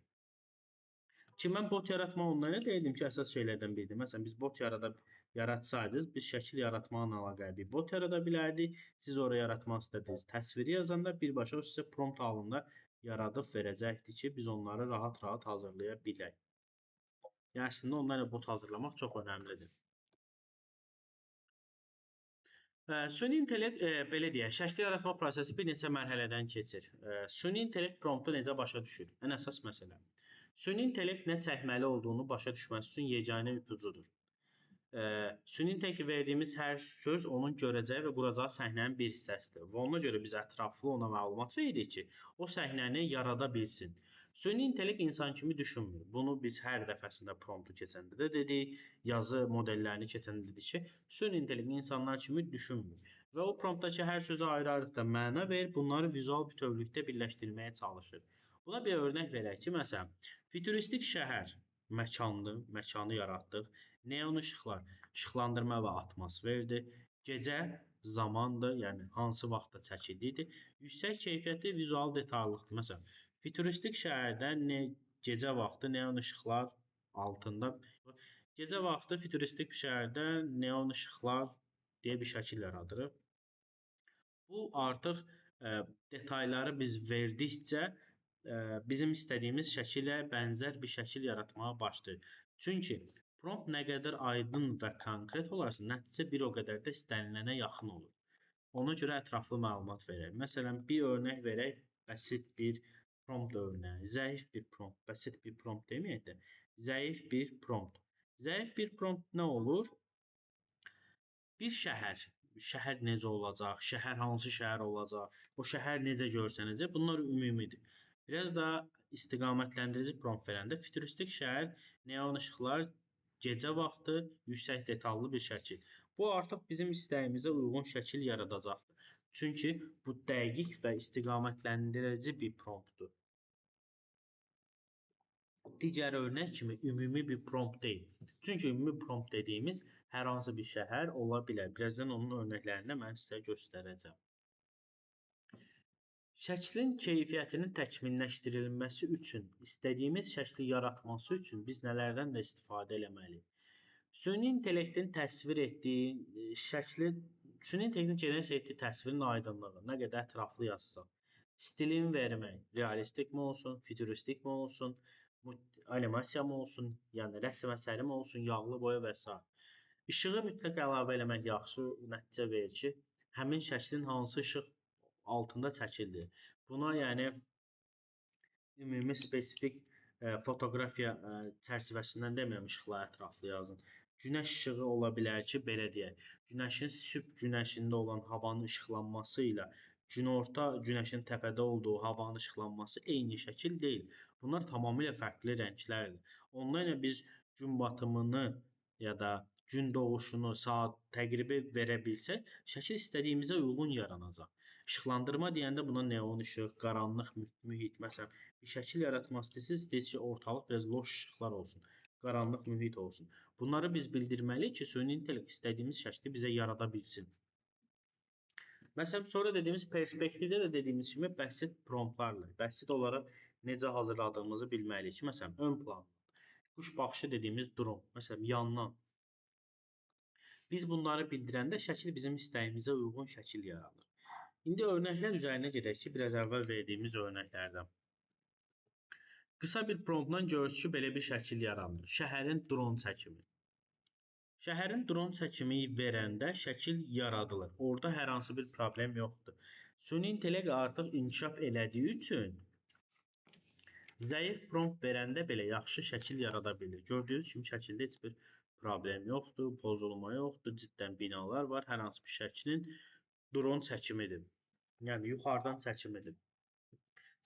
Ki, mən bot yaratma onlara deyildim ki, əsas şeylərdən biridir. Məsələn, biz bot yaratsaydınız, biz şəkil yaratmaqla əlaqəli bir bot yarada bilərdik. Siz oraya yaratmaq istədiniz. Təsviri yazanda birbaşa o sizə prompt halında yaradıb verəcəkdir ki, biz onları rahat-rahat hazırlaya bilək. Yəni, əslində onlarla bot hazırlamaq çox önəmlidir. Süni intellekt, belə deyək, şəkli yaratma prosesi bir neçə mərhələdən keçir. Süni intellekt promptu necə başa düşür? Ən əsas məsələ. Süni intellekt nə çəkməli olduğunu başa düşməsi üçün yeganə ipucudur. Süni intellekt verdiyimiz hər söz onun görəcəyi və quracağı səhnənin bir hissəsidir. Və ona görə biz ətraflı ona məlumat veririk ki, o səhnəni yarada bilsin. Süni intellekt insan kimi düşünmür. Bunu biz hər dəfəsində promptu keçəndə də dedik, yazı modellərini keçəndə dedik ki, süni intellekt insanlar kimi düşünmür. Və o promptdakı hər sözə ayrı-ayrılıqda məna verir, bunları vizual bütövlükdə birləşdirməyə çalışır. Buna bir örnək verək ki, məsələn, füturistik şəhər məkandır, məkanı yaratdıq. Neon işıqlar, işıqlandırma və atmosferdir. Gecə zamandır, yəni hansı vaxtda çəkildiyidir. Yüksək keyfiyyətli vizual detallıqdır. Məsələn, füturistik şəhərdə gecə vaxtı neon işıqlar altında, gecə vaxtı füturistik bir şəhərdə neon işıqlar deyə bir şəkil yaradırıq. Bu artıq detayları biz verdikcə bizim istədiyimiz şəkilə bənzər bir şəkil yaratmağa başlayır. Çünki prompt nə qədər aydın və konkret olarsa, nəticə bir o qədər də istənilənə yaxın olur. Ona görə ətraflı məlumat verək. Məsələn, bir örnək verək, bəsit bir prompt örnəyi. Zəif bir prompt, bəsit bir prompt deməyək də, zəif bir prompt. Zəif bir prompt nə olur? Bir şəhər. Şəhər necə olacaq? Şəhər hansı şəhər olacaq? O şəhər necə görsənəcək? Bunlar ümumidir. Biraz da istiqamətləndirici prompt verəndə füturistik şəhər, neon işıqlar, gecə vaxtı, yüksək detallı bir şəkil. Bu artıq bizim istəyimizə uyğun şəkil yaradacaqdır. Çünki bu dəqiq və istiqamətləndirici bir promptdur. Digər örnək kimi ümumi bir prompt deyil. Çünki ümumi prompt dediyimiz hər hansı bir şəhər ola bilər. Birazdan onun örnəklərini mən sizə göstərəcəm. Şəklin keyfiyyətinin təkmilləşdirilməsi üçün, istədiyimiz şəkli yaratması üçün biz nələrdən də istifadə etməliyik? Süni intellektin təsvir etdiyi şəkli, süni intellektin generasiya etdiyi təsvirin aydınlığı, nə qədər ətraflı yazsaq, stilin vermək, realistikmi olsun, füturistikmi olsun, animasiyamı olsun, yəni rəsm əsəri mi olsun, yağlı boya və s. İşığı mütləq əlavə eləmək yaxşı nəticə verir ki, həmin şəklin hansı işıq altında çəkildi. Buna yəni ümumi spesifik fotoqrafiya çərçivəsindən demirəm, işıqla ətraflı yazın. Günəş işığı ola bilər ki, belə deyək, günəşin sübh günəşində olan havanın işıqlanması ilə günorta günəşin təpədə olduğu havanın işıqlanması eyni şəkil deyil. Bunlar tamamilə fərqli rənglərdir. Onlarla biz gün batımını ya da gün doğuşunu, saat təqribi verə bilsək, şəkil istədiyimizə uyğun yaranacaq. İşıqlandırma deyəndə buna neon işıq, qaranlıq mühit, məsələn, bir şəkil yaratmaq istəyirsiniz ki, ortalıq biraz loş işıqlar olsun, qaranlıq mühit olsun. Bunları biz bildirməliyik ki, süni intellekt istədiyimiz şəkli bizə yarada bilsin. Məsələn, sonra dediyimiz perspektivdə də dediyimiz kimi bəsit promptlarla, bəsit olaraq necə hazırladığımızı bilməliyik ki, məsələn, ön plan, quş baxışı dediyimiz drone, məsələn, yandan. Biz bunları bildirəndə şəkil bizim istəyimizə uyğun şəkil yaradır. İndi örnəklər üzərinə gedək ki, biraz əvvəl verdiyimiz örnəklərdən. Qısa bir promptdan görürsünüz ki, belə bir şəkil yaranır. Şəhərin dron çəkimi. Şəhərin dron çəkimi verəndə şəkil yaradılır. Orada hər hansı bir problem yoxdur. Süni intellekt artıq inkişaf elədiyi üçün zəif prompt verəndə belə yaxşı şəkil yarada bilir. Gördüyünüz kimi şəkildə heç bir problem yoxdur, pozulma yoxdur, ciddən binalar var. Hər hansı bir şəklin dron çəkimidir. Yəni yuxarıdan çəkimidir.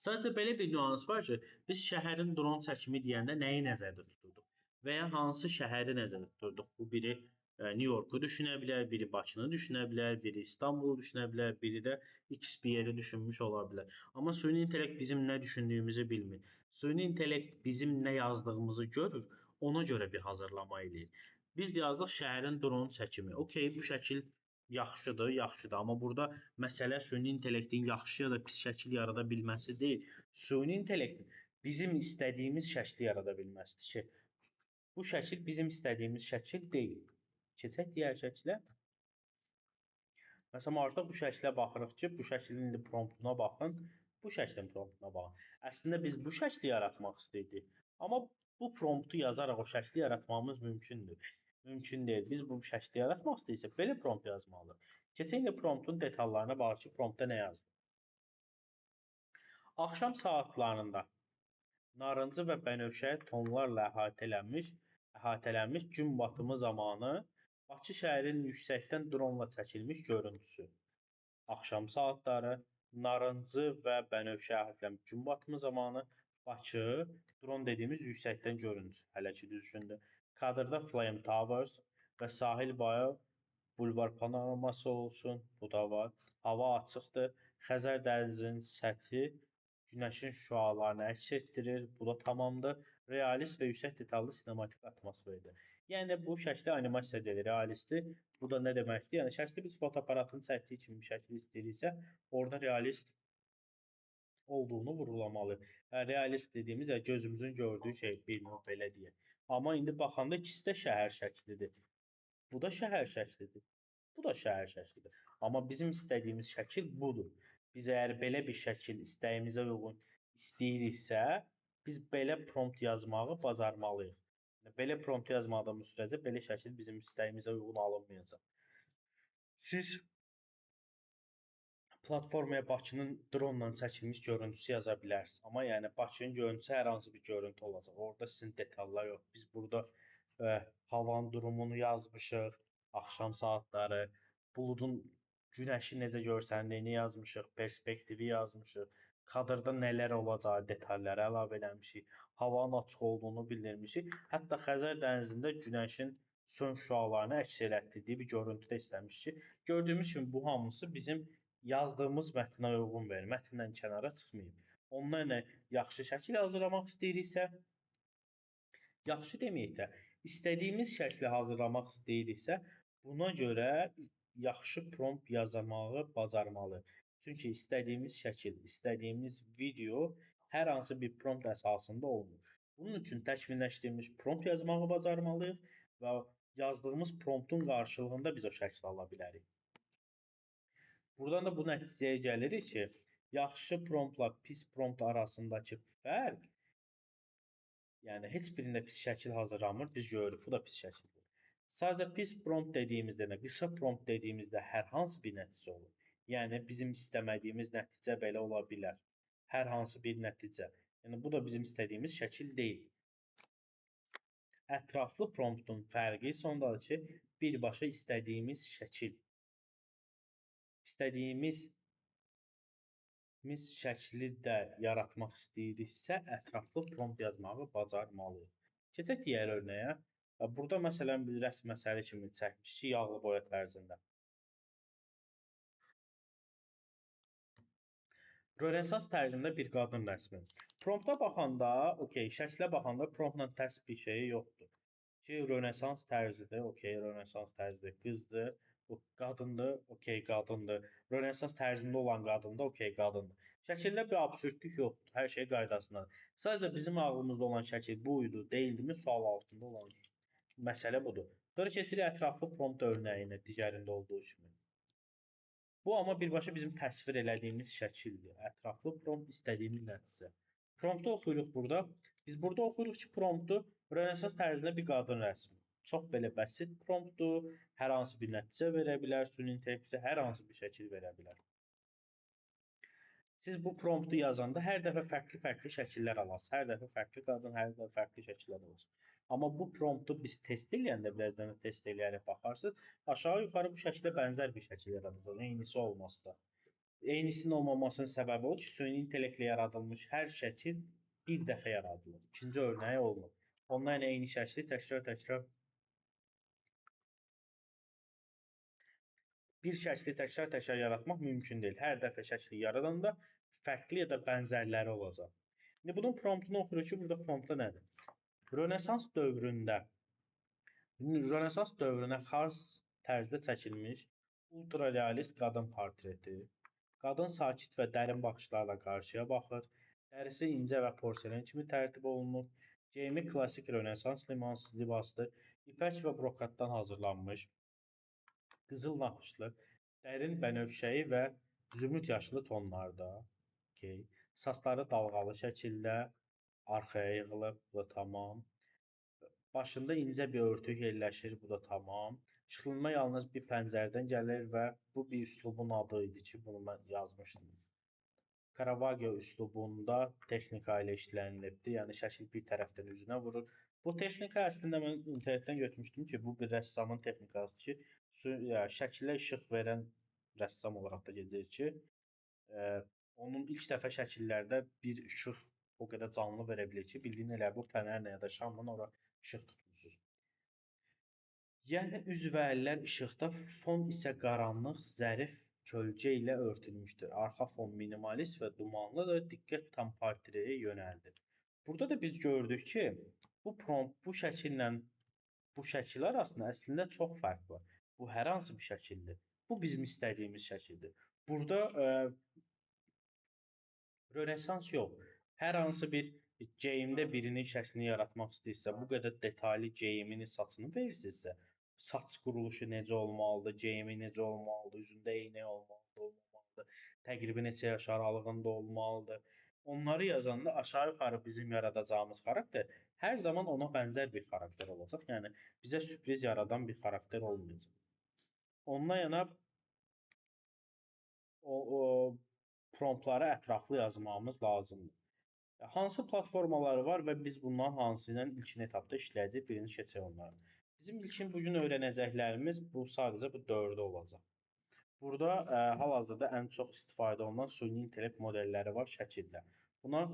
Sadəcə belə bir nüans var ki, biz şəhərin dron çəkimi deyəndə nəyi nəzərdə tuturduq? Və ya hansı şəhəri nəzərdə tuturduq? Bu biri New Yorku düşünə bilər, biri Bakını düşünə bilər, biri İstanbulu düşünə bilər, biri də X bir yeri düşünmüş ola bilər. Amma süni intellekt bizim nə düşündüyümüzü bilmir. Süni intellekt bizim nə yazdığımızı görür, ona görə bir hazırlama eləyir. Biz yazdıq şəhərin dron çəkimi. Okey, bu şəkil yaxşıdır, yaxşıdır. Amma burada məsələ süni intellektin yaxşı ya da pis şəkil yarada bilməsi deyil. Süni intellektin bizim istədiyimiz şəkli yarada bilməsidir ki, bu şəkil bizim istədiyimiz şəkil deyil. Keçək digər şəklə. Məsələn, artıq bu şəklə baxırıq ki, bu şəklin indi promptuna baxın, bu şəklin promptuna baxın. Əslində biz bu şəkli yaratmaq istəyirdik. Amma bu promptu yazaraq o şəkli yaratmamız mümkündür. Mümkün deyil. Biz bu şəkli yaratmaq istəyirsək, belə prompt yazmalıyıq. Keçək indi promptun detallarına baxaq ki, promptda nə yazdı. Axşam saatlarında narıncı və bənövşə tonlarla əhatələnmiş gün batımı zamanı Bakı şəhərinin yüksəkdən dronla çəkilmiş görüntüsü. Axşam saatları narıncı və bənövşə əhatələnmiş gün batımı zamanı Bakı dron dediyimiz yüksəkdən görüntüsü. Hələ ki düzgündür. Kadrda Flame Towers və sahil boyu bulvar panoraması olsun. Bu da var. Hava açıqdır. Xəzər dənizinin səthi günəşin şüalarını əks etdirir. Bu da tamamdır. Realist və yüksək detallı sinematik atmosferdir. Yəni bu şəkli animasiya deyilir, realistdir. Bu da nə deməkdir? Yəni şəkli biz fotoaparatın çəkdiyi kimi bir şəkil istəyiriksə, orada realist olduğunu vurğulamalıyıq. Realist dediyimiz gözümüzün gördüyü şey, bir növ belə deyək. Amma indi baxanda ikisi də şəhər şəklidir. Bu da şəhər şəklidir. Bu da şəhər şəklidir. Amma bizim istədiyimiz şəkil budur. Biz əgər belə bir şəkil istəyimizə uyğun istəyiriksə, biz belə prompt yazmağı bacarmalıyıq. Belə prompt yazmadığımız sürəcə belə şəkil bizim istəyimizə uyğun alınmayacaq. Siz platformaya Bakının dronla çəkilmiş görüntüsü yaza bilərsiniz. Amma yəni Bakının görüntüsü hər hansı bir görüntü olacaq. Orada sizin detallar yox. Biz burada havanın durumunu yazmışıq, axşam saatları, buludun günəşi necə görsəndiyini yazmışıq, perspektivi yazmışıq, kadrda nələr olacağı detalları əlavə eləmişik, havanın açıq olduğunu bildirmişik. Hətta Xəzər dənizində günəşin sönük şüalarını əks elətdirdiyi bir görüntü də istəmişik ki, gördüyümüz kimi bu hamısı bizim yazdığımız mətnə uyğun verir. Mətndən kənara çıxmayıb. Onlarla yaxşı şəkil hazırlamaq istəyiriksə, yaxşı deməyək də, istədiyimiz şəkli hazırlamaq istəyiriksə, buna görə yaxşı prompt yazmağı bacarmalıyıq. Çünki istədiyimiz şəkil, istədiyimiz video hər hansı bir prompt əsasında olmur. Bunun üçün təkmilləşdirilmiş prompt yazmağı bacarmalıyıq və yazdığımız promptun qarşılığında biz o şəkli ala bilərik. Buradan da bu nəticəyə gəlirik ki, yaxşı promptla pis prompt arasındakı fərq, yəni heç birində pis şəkil hazırlanmır, biz görürük, bu da pis şəkildir. Sadəcə pis prompt dediyimizdə nə, qısa prompt dediyimizdə hər hansı bir nəticə olur. Yəni bizim istəmədiyimiz nəticə belə ola bilər. Hər hansı bir nəticə. Yəni bu da bizim istədiyimiz şəkil deyil. Ətraflı promptun fərqi sondadır ki, birbaşa istədiyimiz şəkil. İstədiyimiz şəkli də yaratmaq istəyiriksə, ətraflı prompt yazmağı bacarmalıyıq. Keçək digər örnəyə. Burada məsələn bir rəsm əsəri kimi çəkmişik yağlı boya tərzində. Rönesans tərzində bir qadın rəsmi. Prompta baxanda, okey, şəklə baxanda promptla tərs bir şey yoxdur. Ki, Rönesans tərzidir, okey, Rönesans tərzidir, qızdır, qadındır, okey, qadındır. Rönesans tərzində olan qadındır, okey, qadındır. Şəkildə bir absürdlük yoxdur, hər şey qaydasındadır. Sadəcə bizim ağlımızda olan şəkil buydu, deyildimi sual altında olan məsələ budur. Sonra keçirik ətraflı prompt örnəyinə, digərində olduğu kimi. Bu amma birbaşa bizim təsvir elədiyimiz şəkildir. Ətraflı prompt istədiyimiz nəticə. Promptu oxuyuruq burada. Biz burada oxuyuruq ki, promptu Rönesans tərzində bir qadın rəsmi. Çox belə bəsit promptdur. Hər hansı bir nəticə verə bilər, süni intellekt bizə hər hansı bir şəkil verə bilər. Siz bu promptu yazanda hər dəfə fərqli şəkillər alasınız. Hər dəfə fərqli qadın, hər dəfə fərqli şəkillər alasınız. Amma bu promptu biz test eləyəndə, birazdan test eləyərək baxarsınız, aşağı-yuxarı bu şəklə bənzər bir şəkil yaradacaq, eynisi olmasa da. Eynisinin olmamasının səbəbi o ki, süni intellektlə yaradılmış hər şəkil bir dəfə yaradılır. İkinci örnəyi olmur. Ondan eyni şəkli təkrar-təkrar bir şəkli təkrar-təkrar yaratmaq mümkün deyil. Hər dəfə şəkli yaradanda fərqli ya da bənzərləri olacaq. İndi bunun promptunu oxuyuruq ki, burada promptda nədir? Rönesans dövrünə xas tərzdə çəkilmiş ultrarealist qadın portreti. Qadın sakit və dərin baxışlarla qarşıya baxır. Dərisi incə və porselen kimi tərtib olunur. Geyimi klassik Rönesans libasıdır. İpək və brokatdan hazırlanmış. Qızıl naxışlı, dərin bənövşəyi və zümrüd yaşlı tonlarda. Okay. Saçları dalğalı şəkildə arxaya yığılıb, bu da tamam. Başında incə bir örtük yerləşir, bu da tamam. Işıqlanma yalnız bir pəncərədən gəlir və bu bir üslubun adı idi ki, bunu mən yazmışdım. Caravaggio üslubunda texnika ilə işlənilibdir, yəni şəkil bir tərəfdən üzünə vurur. Bu texnika əslində mən internetdən götürmüşdüm ki, bu bir rəssamın texnikasıdır ki, şəkilə işıq verən rəssam olaraq da gedir ki, onun ilk dəfə şəkillərdə bir işıq o qədər canlı verə bilir ki, bildiyin elə bu fənərlə ya da şamla ora işıq tutmuşsunuz. Yəni üz və əllər işıqda, fon isə qaranlıq, zərif kölgə ilə örtülmüşdür. Arxa fon minimalist və dumanlıdır, diqqət tam portreyə yönəldir. Burada da biz gördük ki, bu prompt bu şəkillə bu şəkil arasında əslində çox fərq var. Bu hər hansı bir şəkildir. Bu bizim istədiyimiz şəkildir. Burada Rönesans yox. Hər hansı bir geyimdə birinin şəklini yaratmaq istəyirsə, bu qədər detallı geyimini, saçını verirsinizsə, saç quruluşu necə olmalıdır, geyimi necə olmalıdır, üzündə eynək olmalıdır, olmamalıdır, təqribi neçə yaş aralığında olmalıdır. Onları yazanda aşağı-yuxarı bizim yaradacağımız xarakter hər zaman ona bənzər bir xarakter olacaq. Yəni bizə sürpriz yaradan bir xarakter olmayacaq. Ondan yana o promptları ətraflı yazmamız lazımdır. Hansı platformaları var və biz bundan hansı ilə ilkin etapda işləyəcək, birinci keçək onlara. Bizim ilkin bugün öyrənəcəklərimiz bu sadəcə bu 4-ü olacaq. Burada hal-hazırda ən çox istifadə olunan süni intellekt modelləri var şəkildə. Buna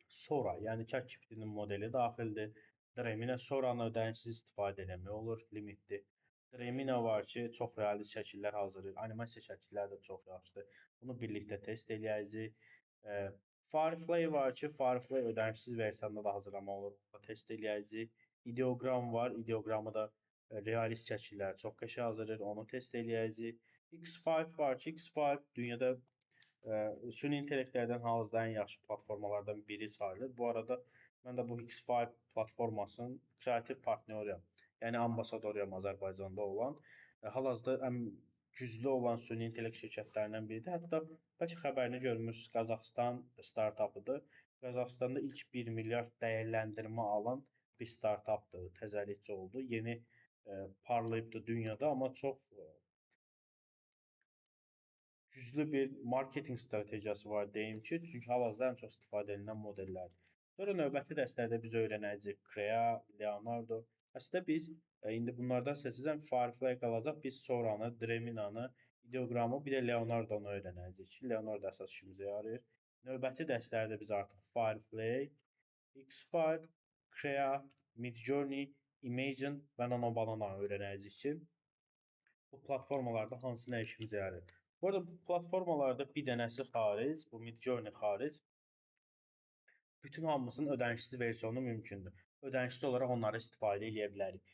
Sora, yəni ChatGPT-nin modeli daxildir. Dremina Sora'nı ödənişsiz istifadə etmək olur, limitli. Dremina var ki, çox realist şəkillər hazırlayır. Animasiya şəkilləri də çox yaxşıdır. Bunu birlikdə test eləyəcəyik. Firefly var ki, Firefly ödənişsiz versiyonda da hazırlamaq olur. Bunu da test eləyəcəyik. Ideogram var. Ideogramı da realist şəkillər çox qəşəng hazırlayır. Onu test eləyəcəyik. X5 var ki, X5 dünyada süni intellektlərdən hal-hazırda ən yaxşı platformalardan biri sayılır. Bu arada mən də bu X5 platformasının kreativ partnyoruyam. yəni ambasadoriyam Azərbaycanda olan, hal-hazırda ən güclü olan süni intellekt şirkətlərindən biridir. Hətta bəlkə xəbərini görmüsünüz, Qazaxıstan startapıdır. Qazaxıstanda ilk 1 milyard dəyərləndirmə alan bir startapdır, təzəlikcə oldu. Yeni parlayıbdır dünyada, amma çox güclü bir marketinq strategiyası var deyim ki, çünki hal-hazırda ən çox istifadə edilən modellərdir. Sonra növbəti dərslərdə biz öyrənəcəyik Krea, Leonardo. Əslində biz indi bunlardan seçəcəm, Firefly qalacaq. Biz sonranı, Dreminanı, ideogramı, bir də Leonardo-nu öyrənəcəyik ki, Leonardo əsas işimizə yarayır. Növbəti dərslərdə biz artıq Firefly, X5, Krea, Midjourney, Imagen və Nanobanana öyrənəcəyik ki, bu platformalarda hansı nə işimizə yarayır. Bu arada bu platformalarda bir dənəsi xaric, bu Midjourney xaric, bütün hamısının ödənişsiz versiyonu mümkündür. Ödənişsiz olaraq onları istifadə edə bilərik.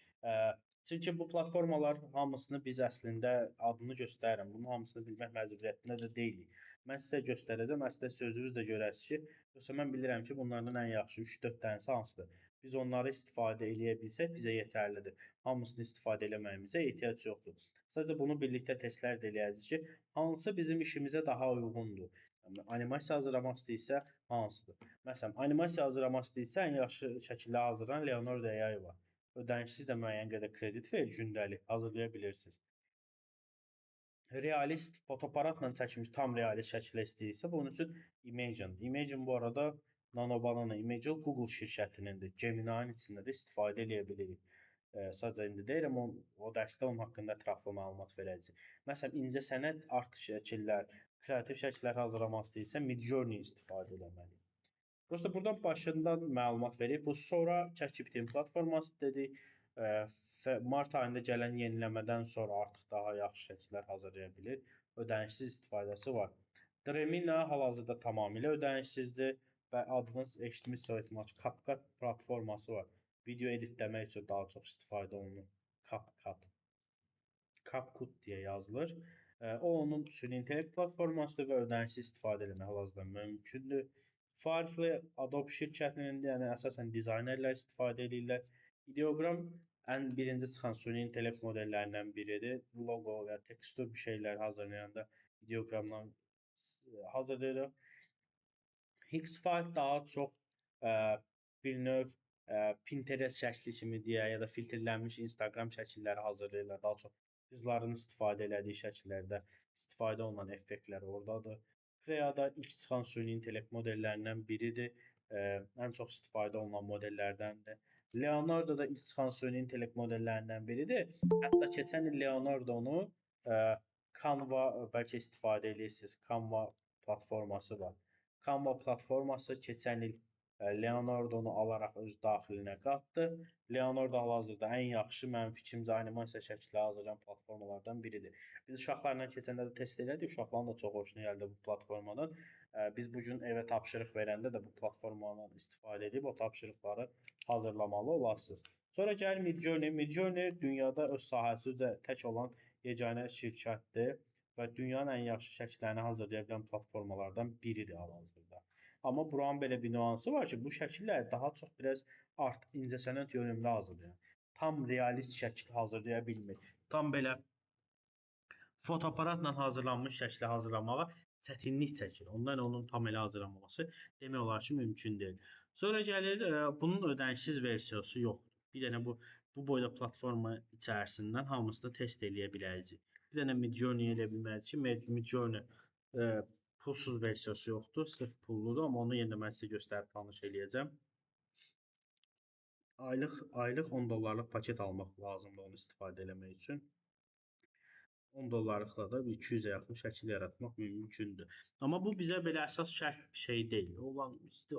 Çünki bu platformalar hamısını biz əslində adını göstərirəm. Bunun hamısını bilmək məcburiyyətində də deyilik. Mən sizə göstərəcəm. Əslində sözünüz də görərsiniz ki, yoxsa mən bilirəm ki, bunlardan ən yaxşı 3-4 dənəsi hansıdır. Biz onları istifadə edə bilsək bizə yetərlidir. Hamısını istifadə eləməyimizə ehtiyac yoxdur. Sadəcə bunu birlikdə testlər də eləyəcəyik ki, hansı bizim işimizə daha uyğundur. Yəni, animasiya hazırlamaq istəyirsə hansıdır? Məsələn, animasiya hazırlamaq istəyirsə ən yaxşı şəkillər hazırlayan Leonardo AI var. Ödənişsiz də müəyyən qədər kredit verir, gündəlik hazırlaya bilirsiniz. Realist fotoaparatla çəkilmiş tam realist şəkillər istəyirsə, bunun üçün Imagen. Imagen bu arada Nanobanana Imagen Google şirkətinindir. Gemini'nin içində də istifadə edə bilirik. Sadəcə indi deyirəm, o dərsdə onun haqqında ətraflı məlumat verəcəyik. Məsələn, incəsənət art şəkillər, kreativ şəkillər hazırlamaq istəyirsə, Midjourney istifadə etməliyik. Prosta buradan başından məlumat verib, bu sonra ChatGPT platforması dedik. Mart ayında gələn yeniləmədən sonra artıq daha yaxşı şəkillər hazırlaya bilir. Ödənişsiz istifadəsi var. Dremina hal-hazırda tamamilə ödənişsizdir və adını eşitmişsiniz ehtimal ki, CapCut platforması var. Video editləmək üçün daha çox istifadə olunur. CapCut deyə yazılır. O onun süni intellekt platformasıdır və ödənişsiz istifadə etmək hal-hazırda mümkündür. Firefly Adobe şirkətinindir, yəni əsasən dizaynerlər istifadə edirlər. Ideogram ən birinci çıxan süni intellekt modellərindən biridir. Logo və tekstur bir şeylər hazırlayanda ideogramdan hazırlayırıq. X5 daha çox bir növ Pinterest şəkli kimi deyə ya da filtrlənmiş Instagram şəkilləri hazırlayırlar. Daha çox qızların istifadə elədiyi şəkillərdə istifadə olunan effektlər oradadır. Kreada ilk çıxan süni intellekt modellərindən biridir. Ən çox istifadə olunan modellərdəndir. Leonardo da ilk çıxan süni intellekt modellərindən biridir. Hətta keçən il Leonardo-nu Canva bəlkə istifadə edirsiniz. Canva platforması var. Canva platforması keçən il Leonardo-nu alaraq öz daxilinə qatdı. Leonardo hal-hazırda ən yaxşı, mənim fikrimcə, animasiya şəkilləri hazırlayan platformalardan biridir. Biz uşaqlarla keçəndə də test elədik, uşaqların da çox xoşuna gəldi bu platformadan. Biz bugün evə tapşırıq verəndə də bu platformadan istifadə edib o tapşırıqları hazırlamalı olasınız. Sonra gəlir Midjourney. Midjourney dünyada öz sahəsi üzrə tək olan yeganə şirkətdir və dünyanın ən yaxşı şəkillərini hazırlaya bilən platformalardan biridir hal-hazırda. Amma buranın belə bir nüansı var ki, bu şəkillər daha çox biraz incəsənət yönümlü hazırlayır. Tam realist şəkil hazırlaya bilmir. Tam belə fotoaparatla hazırlanmış şəkli hazırlamağa çətinlik çəkir. Ondan onun tam elə hazırlanması demək olar ki, mümkün deyil. Sonra gəlir, bunun ödənişsiz versiyası yoxdur. Bir dənə bu boyda platforma içərisindən hamısını test eləyə biləcəyik. Bir dənə Midjourney edə bilməliyik ki, Midjourney pulsuz versiyası yoxdur, sırf pulludur, amma onu yenə mən sizə göstərib tanış eləyəcəm. Aylıq $10 paket almaq lazımdır onu istifadə eləmək üçün. $10-lıqla da 200-ə yaxın şəkil yaratmaq mümkündür. Amma bu bizə belə əsas şərt bir şey deyil.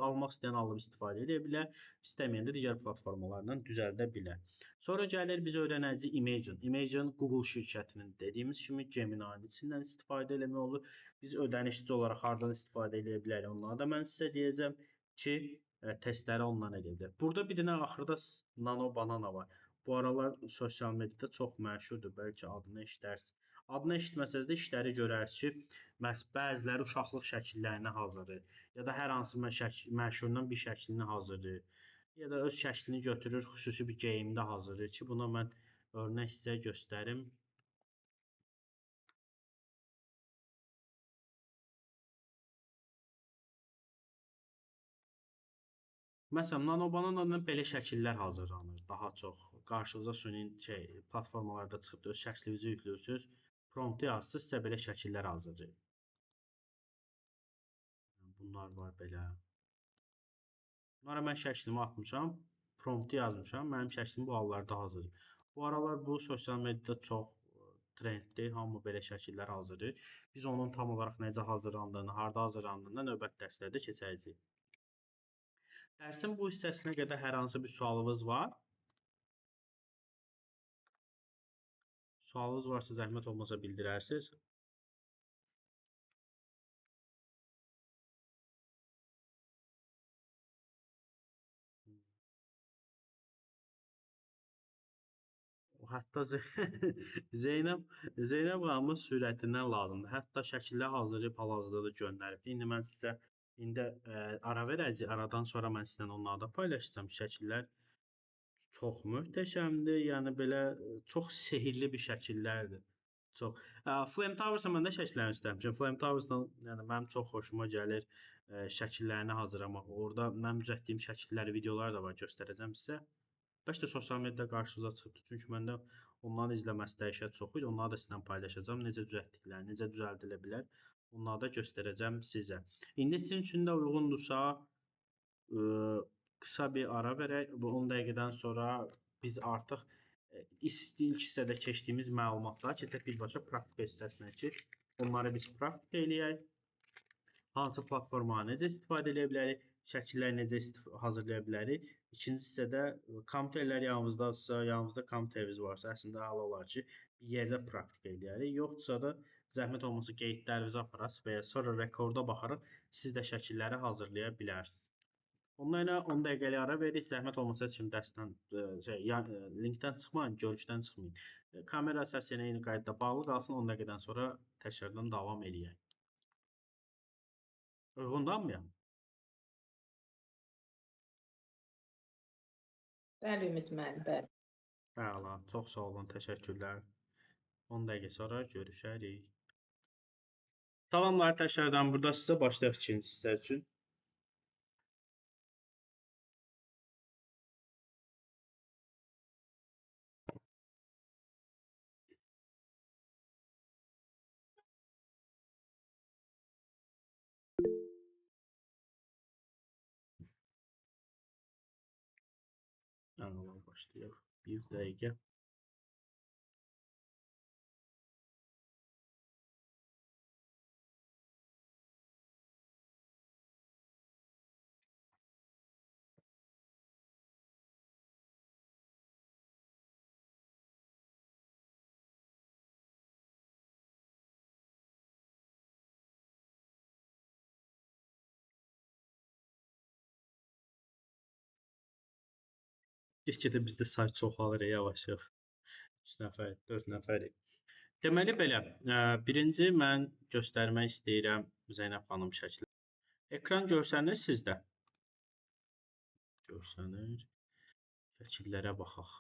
Almaq istəyən alıb istifadə edə bilər, istəməyən də digər platformalardan düzəldə bilər. Sonra gəlir biz öyrənəcəyik Imagen. Imagen Google şirkətinin dediyimiz kimi Gemini'nin içindən istifadə eləmək olur. Biz ödənişsiz olaraq hardan istifadə edə bilərik onları da mən sizə deyəcəm ki, testləri ondan edə bilər. Burada bir dənə axırda Nanobanana var. Bu aralar sosial mediada çox məşhurdur, bəlkə adını eşidərsiniz. Adını eşitməsəz də işləri görərsiniz ki, bəziləri uşaqlıq şəkillərini hazırlayır ya da hər hansı məşhurdan bir şəklini hazırlayır. Ya da öz şəklini götürür, xüsusi bir geyimdə hazırlayır ki, buna mən örnək sizə göstərim. Məsələn, Nanobananla belə şəkillər hazırlanır. Daha çox qarşınıza süni platformalarda çıxıb öz şəklinizi yüklürsüz. Promptu yazırsınız, sizə belə şəkillər hazırlayır. Bunlar var belə. Bunlara mən şəklimi atmışam, promptu yazmışam. Mənim şəklim bu hallarda hazırdır. Bu aralar bu sosial mediada çox trenddir. Hamı belə şəkillər hazırlayır. Biz onun tam olaraq necə hazırlandığını, harda hazırlandığını növbəti dərslərdə keçəcəyik. Dərsin bu hissəsinə qədər hər hansı bir sualınız var? Sualınız varsa zəhmət olmasa bildirərsiniz. Hətta Zeynəb xanımın sürətindən lazımdır. Hətta şəkillər hazırlayıb hal-hazırda da göndərib. İndi mən sizə ara verəcəyik. Aradan sonra mən sizlə onları da paylaşacağam. Şəkillər çox möhtəşəmdir. Yəni belə çox sehirli bir şəkillərdir. Çox. Flame Towers'a mən də şəkillərini üstləmişəm. Flame Towers'dan yəni mənim çox xoşuma gəlir şəkillərini hazırlamaq. Orada mənim düzəltdiyim şəkilləri, videolar da var, göstərəcəm sizə. Bəlkə də sosial mediada qarşınıza çıxıbdır. Çünki məndə onların izləməsi dəhşət çox idi. Onları da sizlə paylaşacağam. Necə düzəltdiklərini, necə düzəldilə bilər. Onları da göstərəcəm sizə. İndi sizin üçün də uyğundursa qısa bir ara verək. Bu 10 dəqiqədən sonra biz artıq ilk hissədə keçdiyimiz məlumatları keçək birbaşa praktika hissəsinə ki, onları biz praktika eləyək. Hansı platformaları necə istifadə edə bilərik, şəkilləri necə hazırlaya bilərik. İkinci hissədə kompüterlər yanınızdadsa, yanınızda kompüteriniz varsa, əslində əla olar ki, bir yerdə praktika eləyərik. Yoxdursa da zəhmət olmasa qeydlərinizi aparasınız və ya sonra rekorda baxaraq siz də şəkilləri hazırlaya bilərsiniz. Ondan elə 10 dəqiqəlik ara veririk. Zəhmət olmasa heç kim dərsdən linkdən çıxmayın, görüşdən çıxmayın. Kamera səsi ilə eyni qaydada bağlı qalsın. 10 dəqiqədən sonra təkrardan davam eləyək. Uyğundamıyam?
Bəli, Ümid müəllim, bəli.
Əla, çox sağ olun, təşəkkürlər. 10 dəqiqə sonra görüşərik. Salamlar təkrardan burada sizə başlayaq ikinci hissə üçün. Əla, başlayaq. 1 dəqiqə. Get-gedə bizdə say çoxalır yavaş-yavaş. 3 nəfər, 4 nəfərik. Deməli belə, birinci mən göstərmək istəyirəm Zeynəb xanım şəkli. Ekran görsənir sizdə? Görsənir. Şəkillərə baxaq.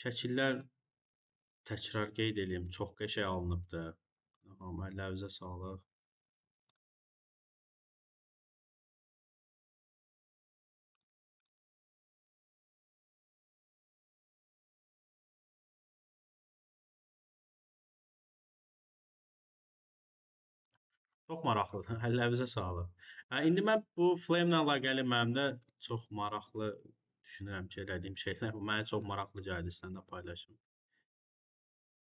Şəkillər təkrar qeyd edeyim, çox qəşəng alınıbdır. Əllərinizə sağlıq. Çox maraqlıdır. Əllərinizə sağlıq. İndi mən bu Flame ilə əlaqəli mənim də çox maraqlı düşünürəm ki, elədiyim şeylər mənə çox maraqlı gəldi, sizlə də paylaşım.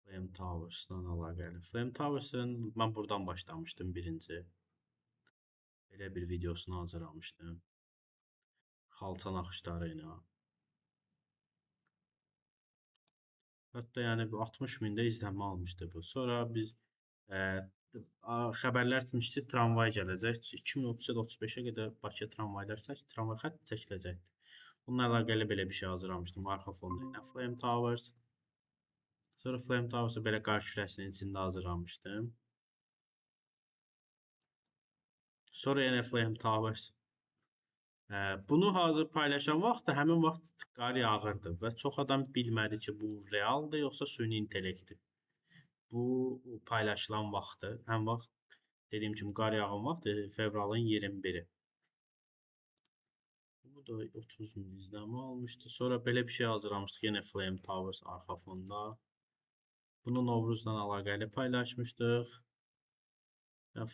Flame Towers-dan əlaqəli. Flame Towers-ın mən buradan başlamışdım birinci. Belə bir videosunu hazırlamışdım. Xalça naxışları ilə. Hətta yəni 60 mində izlənmə almışdı bu. Sonra biz xəbərlər çıxmışdı, tramvay gələcək. 2030-35-ə qədər Bakıya tramvaylar tramvay xətti çəkiləcək. Bununla əlaqəli belə bir şey hazırlamışdım. Arxa fonda ilə Flame Towers. Sonra Flame Towers-ı belə qar kürəsinin içində hazırlamışdım. Sonra yenə Flame Towers. Bunu hazır paylaşan vaxt həmin vaxt qar yağırdı və çox adam bilmədi ki, bu realdır yoxsa süni intellektdir. Bu paylaşılan vaxtı, həm vaxt dediyim kimi qar yağan vaxt fevralın 21-i. Bu da 30 min izləmə almışdı. Sonra belə bir şey hazırlamışdıq yenə Flame Towers arxa fonda. Bunu Novruzla əlaqəli paylaşmışdıq.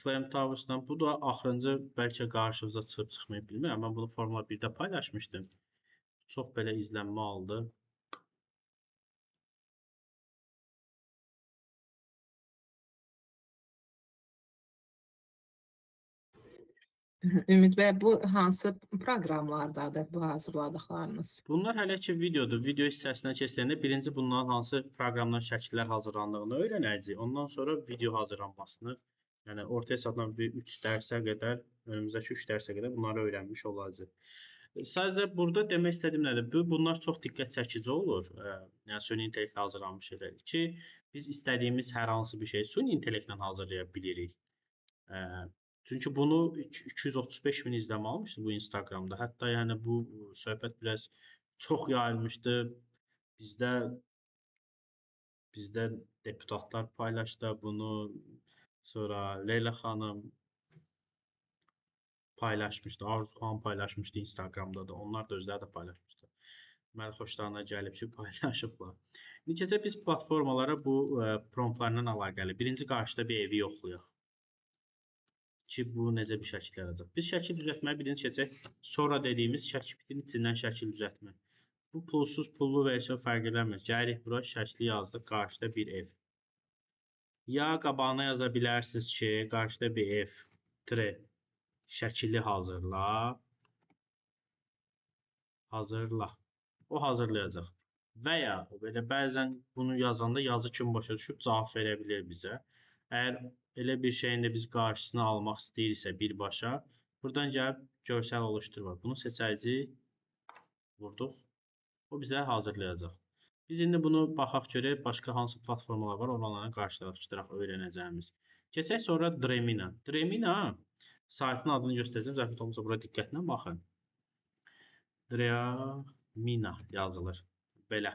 Flame Towers'dan bu da axırıncı bəlkə qarşımıza çıxıb çıxmayıb bilmirəm. Mən bunu Formula 1-də paylaşmışdım. Çox belə izlənmə aldı.
Ümid bəy, bu hansı proqramlardadır bu hazırladıqlarınız?
Bunlar hələ ki videodur. Video hissəsinə keçəndə birinci bunların hansı proqramdan şəkillər hazırlandığını öyrənəcəyik. Ondan sonra video hazırlanmasını, yəni ortaya satılan bir 3 dərsə qədər, önümüzdəki 3 dərsə qədər bunları öyrənmiş olacağıq. Sadəcə burada demək istədiyim nədir? Bunlar çox diqqət çəkici olur. Yəni süni intellektlə hazırlanmış şeylər ki, biz istədiyimiz hər hansı bir şeyi süni intellektlə hazırlaya bilirik. Çünki bunu 235 min izləmə almışdı bu Instagramda. Hətta yəni bu söhbət biraz çox yayılmışdı. Bizdə deputatlar paylaşdı bunu. Sonra Leyla xanım paylaşmışdı, Arzu xanım paylaşmışdı Instagramda da. Onlar da özləri də paylaşmışdı. Mənə xoşlarına gəlib ki, paylaşıblar. Necə biz platformalara bu promptlarla əlaqəli birinci qarşıda bir evi yoxlayaq. Ki, bu necə bir şəkil yaradacaq. Biz şəkil düzəltməyə birinci keçək. Sonra dediyimiz şəkilin içindən şəkil düzəltmə. Bu pulsuz, pullu versiya fərq eləmir. Gəlirik bura, şəkli yazdıq, qarşıda bir ev. Ya qabağına yaza bilərsiniz ki, qarşıda bir ev, şəkili hazırla. Hazırla. O hazırlayacaq. Və ya belə bəzən bunu yazanda yazı kimi başa düşüb cavab verə bilər bizə. Əgər elə bir şeyin də biz qarşısını almaq istəyirsə birbaşa, buradan gəlib görsel oluştur var. Bunu seçəcəyik, vurduq. O bizə hazırlayacaq. Biz indi bunu baxaq görək, başqa hansı platformalar var, onlarla qarşılaşdıraq öyrənəcəyimiz. Keçək sonra Dremina. Dremina saytın adını göstərəcəm, zəhmət olmasa bura diqqətlə baxın. Dremina yazılır. Belə.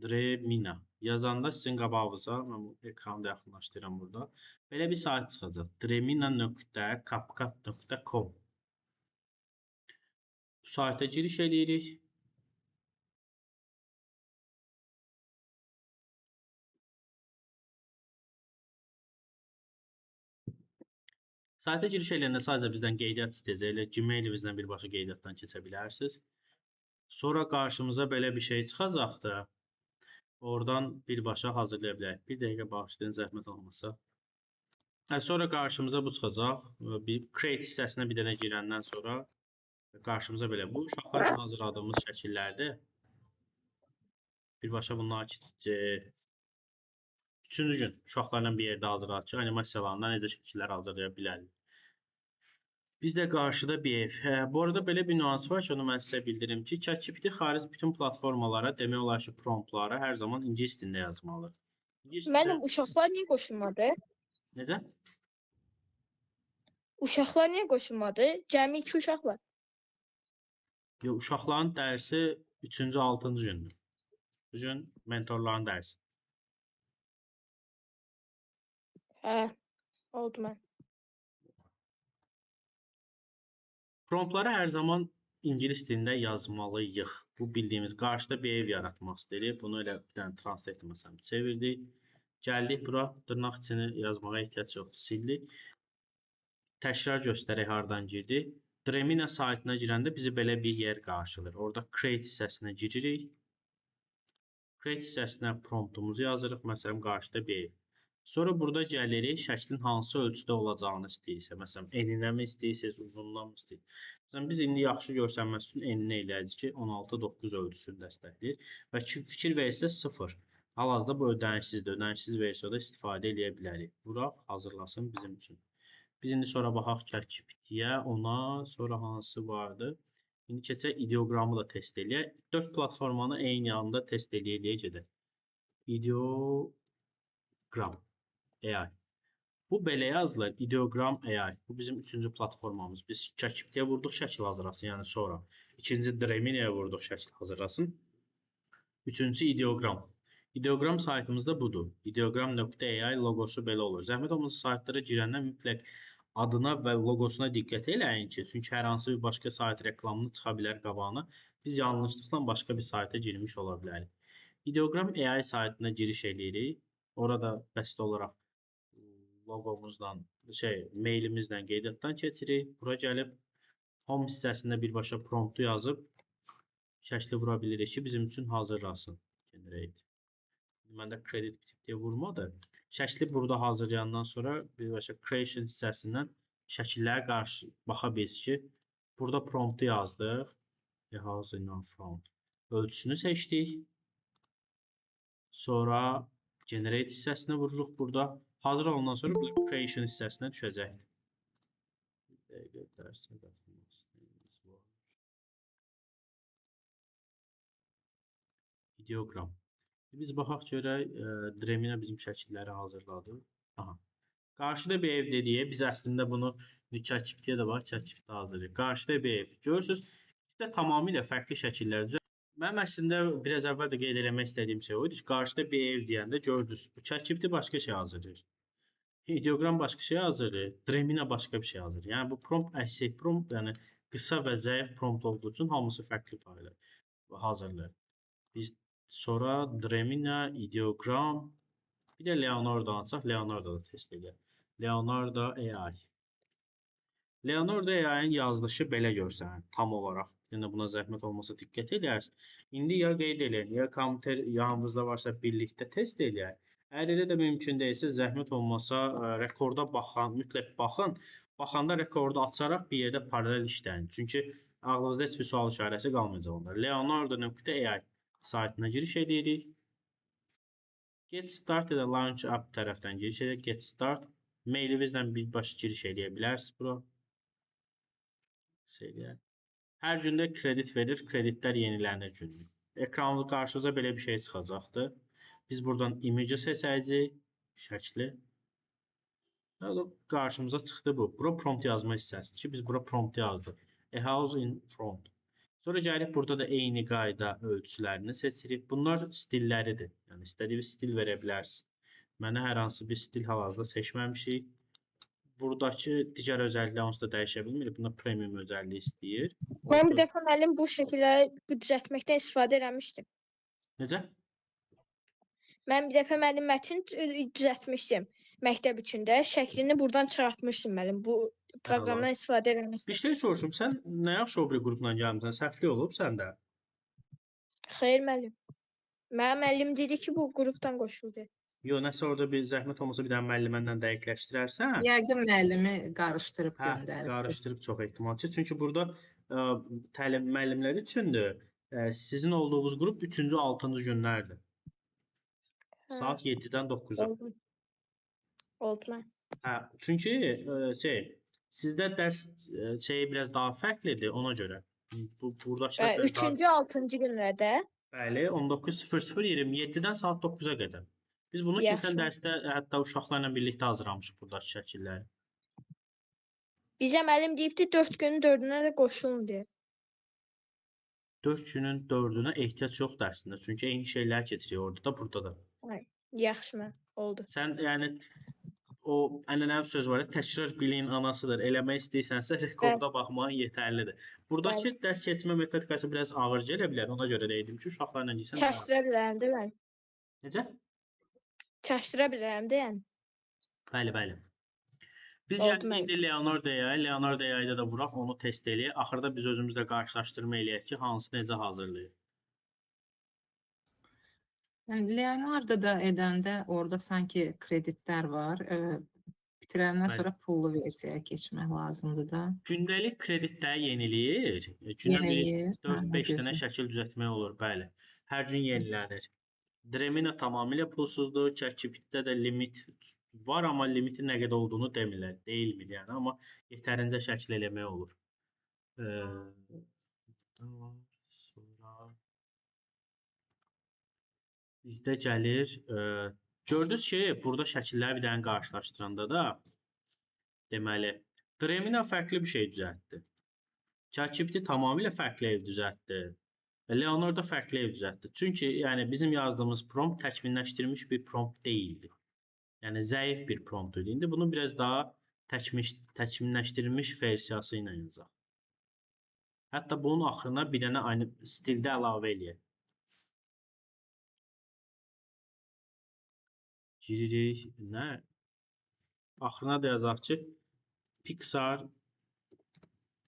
Dremina. Yazanda sizin qabağınıza, mən bu ekranı da yaxınlaşdıram burada. Belə bir sayt çıxacaq. dremina.capcut.com. Bu sayta giriş edirik. Sayta giriş edəndə sadəcə bizdən qeydiyyat istəyəcək. Elə Gmail-imizdən birbaşa qeydiyyatdan keçə bilərsiniz. Sonra qarşımıza belə bir şey çıxacaqdır. Oradan birbaşa hazırlaya bilərik. Bir dəqiqə bağışlayın, zəhmət olmasa. Sonra qarşımıza bu çıxacaq. Bir create hissəsinə bir dənə girəndən sonra qarşımıza belə bu uşaqlar üçün hazırladığımız şəkillərdir. Birbaşa bunlar ki, üçüncü gün uşaqlarla bir yerdə hazırlayaq ki, animasiyalarından necə şəkillər hazırlaya bilərik. Bizdə qarşıda bir ev. Bu arada belə bir nüans var ki, onu mən sizə bildirim ki, ChatGPT xaric bütün platformalara demək olar ki, promptlara hər zaman ingilis dilində yazmalı.
Mənim uşaqlar niyə qoşulmadı?
Necə?
Uşaqlar niyə qoşulmadı? Cəmi 2 uşaq var.
Yox, uşaqların dərsi 3-cü, 6-cı gündür. Bu gün mentorların dərsi.
Hə, oldu mən.
Promptları hər zaman ingilis dilində yazmalıyıq. Bu bildiyimiz qarşıda bir ev yaratmaq istəyirik. Bunu elə bir dənə translate məsələn çevirdik. Gəldik bura, dırnaq içini yazmağa ehtiyac yoxdur, sildik. Təkrar göstərək hardan girdik. Dremina saytına girəndə bizi belə bir yer qarşılayır. Orada create hissəsinə giririk. Create hissəsinə promptumuzu yazırıq. Məsələn, qarşıda bir ev. Sonra burada gəlirik, şəklin hansı ölçüdə olacağını istəyirsə. Məsələn, eninə mi istəyirsiniz, uzunluğuna mı istəyirsiniz? Məsələn, biz indi yaxşı görsənməsi üçün eninə eləyəcək ki, 16:9 ölçüsünü dəstəkləyir. Və fikir verirsə 0. Hal-hazırda bu ödənişsizdir. Ödənişsiz versiyada istifadə edə bilərik. Vuraq, hazırlasın bizim üçün. Biz indi sonra baxaq ChatGPT-yə, ona, sonra hansı vardı? İndi keçək ideogramı da test eləyək. 4 platformanı eyni anda test eləyək gedək. Ideogram. AI. Bu belə yazılır. Ideogram AI. Bu bizim üçüncü platformamız. Biz ChatGPT-yə vurduq şəkil hazırlasın, yəni sonra. İkinci Gemini-yə vurduq şəkil hazırlasın. Üçüncü ideogram. İdeogram saytımızda budur. Ideogram.ai logosu belə olur. Zəhmət olmasa saytlara girəndə mütləq adına və logosuna diqqət eləyin ki, çünki hər hansı bir başqa sayt reklamını çıxa bilər qabağına. Biz yanlışlıqla başqa bir sayta girmiş ola bilərik. Ideogram AI saytına giriş eləyirik. Orada bəsit olaraq logomuzdan, mailimizlə qeydiyyatdan keçirik. Bura gəlib home hissəsində birbaşa promptu yazıb şəkli vura bilirik ki, bizim üçün hazırlasın. Generate. Məndə credit deyə vurmadı. Şəkli burada hazırlayandan sonra birbaşa creation hissəsindən şəkillərə qarşı baxa bilirsiniz ki, burada promptu yazdıq. House in front. Ölçüsünü seçdik. Sonra generate hissəsini vururuq burada. Hazır olandan sonra bu creation hissəsinə düşəcəkdir. Ideogram. Biz baxaq görək, Dremina bizim şəkilləri hazırladı. Aha. Qarşıda bir ev dediyi, biz əslində bunu ChatGPT-də də var, ChatGPT hazırlayır. Qarşıda bir ev. Görürsünüz, bizdə tamamilə fərqli şəkillər düzəldir. Mənim əslində biraz əvvəl də qeyd eləmək istədiyim şey o idi ki, qarşıda bir ev deyəndə gördünüz, bu ChatGPT başqa şey hazırlayır. Ideogram başqa şey hazırlayır, Dremina başqa bir şey hazırlayır. Yəni bu prompt əsas prompt, yəni qısa və zəif prompt olduğu üçün hamısı fərqli paylar hazırlayır. Biz sonra Dremina, ideogram, bir də Leonardo açaq, Leonardo da test edək. Leonardo AI. Leonardo AI-ın yazılışı belə görsənir tam olaraq. Yəni buna zəhmət olmasa diqqət edərsiniz. İndi ya qeyd edin, ya kompüter yanınızda varsa birlikdə test edək. Əgər elə də mümkün deyilsə, zəhmət olmasa rekorda baxın, mütləq baxın. Baxanda rekordu açaraq bir yerdə paralel işləyin. Çünki ağlınızda heç bir sual işarəsi qalmayacaq onda. Leonardo.ai saytına giriş edirik. Get Started və Launch App tərəfdən giriş edək. Get Start. Mailinizlə birbaşa giriş edə bilərsiniz bura. Hər gündə kredit verir, kreditlər yenilənir günlük. Ekranlı qarşınıza belə bir şey çıxacaqdır. Biz buradan image seçəcəyik, şəkli. Qarşımıza çıxdı bu. Bura prompt yazma hissəsidir ki, biz bura prompt yazdıq. A house in front. Sonra gəlib burada da eyni qayda ölçülərini seçirik. Bunlar stilləridir. Yəni istədiyiniz stil verə bilərsiniz. Mənə hər hansı bir stil hal-hazırda seçməmişik. Buradakı digər özəlliklər onsuz da dəyişə bilmirik. Bunda premium özəlliyi istəyir.
Mən bir dəfə müəllim bu şəkilləri düzəltməkdən istifadə eləmişdim.
Necə?
Mən bir dəfə müəllim mətn düzəltmişdim məktəb üçündə. Şəklini buradan çıxartmışdım müəllim. Bu proqramdan istifadə eləmişdim.
Bir şey soruşum. Sən nə yaxşı o bir qrupla gəlmisən? Səhvli olub səndə?
Xeyr müəllim. Mənim müəllim dedi ki, bu qrupdan qoşuldu.
Yox, nəsə orada bir zəhmət olmasa bir dənə müəlliməndən dəqiqləşdirərsən.
Yəqin müəllimi qarışdırıb
Hə,
göndərib.
qarışdırıb çox ehtimal ki. Çünki burada təlim müəllimlər üçündür. Sizin olduğunuz qrup 3-cü, 6-cı günlərdir. Saat 7-dən 9-a.
Oldu mən.
Hə, çünki sizdə dərs şeyi biraz daha fərqlidir ona görə. Buradakı
3-cü, 6-cı günlərdə.
Bəli, 19:00 27-dən saat 9-a qədər. Biz bunu
Yaxşı.
keçən dərsdə hətta uşaqlarla birlikdə hazırlamışıq buradakı şəkilləri.
Bizə müəllim deyibdi 4 günün 4-ünə də qoşulun deyə.
4 günün 4-ünə ehtiyac yoxdur əslində. Çünki eyni şeylər keçirik orada da, burada da.
Yaxşı mən. Oldu.
Sən yəni o ənənəvi söz var ya, təkrar biliyin anasıdır. Eləmək istəyirsənsə rekorda baxmağın yetərlidir. Buradakı dərs keçmə metodikası biraz ağır gələ bilər. Ona görə deydim ki, uşaqlarla gəlsən.
Çaşdıra bilərəm də mən.
Necə?
Çaşdıra bilərəm də yəni.
Bəli, bəli. Biz
Oldu
yəni indi Leonardo AI-də da vuraq, onu test eləyək. Axırda biz özümüzlə qarşılaşdırma eləyək ki, hansı necə hazırlayır.
Yəni Leonardo-da edəndə orada sanki kreditlər var. Bitirəndən sonra pullu versiyaya keçmək lazımdır da.
Gündəlik kreditləri yeniləyir. Günə
Yeniləyir.
4-5 dənə şəkil düzəltmək olur, bəli. Hər gün yenilənir. Dremina tamamilə pulsuzdur. ChatGPT-də də limit var, amma limitin nə qədər olduğunu demirlər. Deyilmir yəni, amma yetərincə şəkil eləmək olur. Sonra bizdə gəlir Gördünüz ki, burada şəkilləri bir dənə qarşılaşdıranda da, deməli, Dremina fərqli bir şey düzəltdi. ChatGPT tamamilə fərqli ev düzəltdi. Leonardo fərqli ev düzəltdi. Çünki yəni bizim yazdığımız prompt təkmilləşdirilmiş bir prompt deyildi. Yəni zəif bir prompt idi. İndi bunu biraz daha təkmilləşdirilmiş versiyası ilə yazaq. Hətta bunun axırına bir dənə aynı stildə əlavə eləyək. Giririk. Nə? Axırına da yazaq ki, Pixar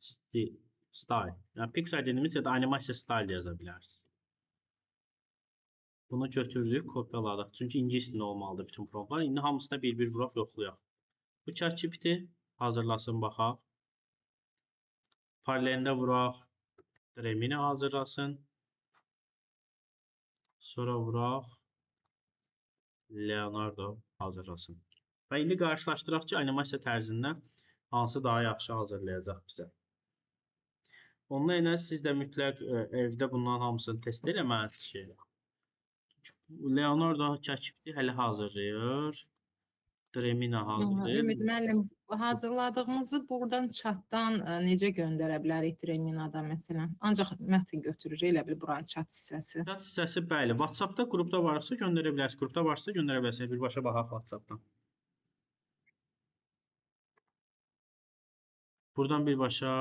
style. Yəni Pixar dediyimiz ya da animasiya style yaza bilərsiniz. Bunu götürdük, kopyaladıq. Çünki ingilis dilində olmalıdır bütün promptlar. İndi hamısına bir-bir vuraq, yoxlayaq. Bu ChatGPT hazırlasın, baxaq. Paralelində vuraq. Dremini hazırlasın. Sonra vuraq. Leonardo hazırlasın. Və indi qarşılaşdıraq ki, animasiya tərzindən hansı daha yaxşı hazırlayacaq bizə. Onunla elə siz də mütləq evdə bunların hamısını test eləməlisiniz ki, Leonardo ChatGPT hələ hazırlayır. Dremina hazırlayır.
Ümid müəllim, hazırladığımızı buradan chatdan necə göndərə bilərik Dreminada məsələn? Ancaq mətn götürür, elə bil buranın chat hissəsi.
Chat hissəsi bəli. WhatsApp-da qrupda varsa göndərə bilərsiniz. Qrupda varsa göndərə bilərsiniz. Birbaşa baxaq WhatsApp-dan. Buradan birbaşa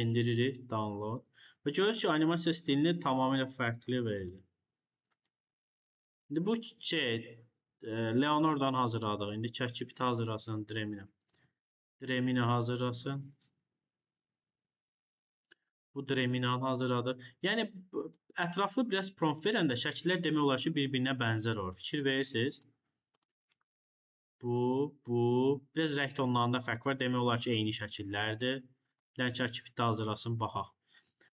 endiririk, download. Və görürsünüz ki, animasiya stilini tamamilə fərqli verildi. İndi bu Leonardo-dan hazırladıq. İndi ChatGPT hazırlasın Dremina. Dremina hazırlasın. Bu Dremina'nı hazırladı. Yəni ətraflı biraz prompt verəndə şəkillər demək olar ki, bir-birinə bənzər olur. Fikir verirsiniz. Bu biraz rəng tonlarında fərq var. Demək olar ki, eyni şəkillərdir. Bir dənə ChatGPT hazırlasın, baxaq.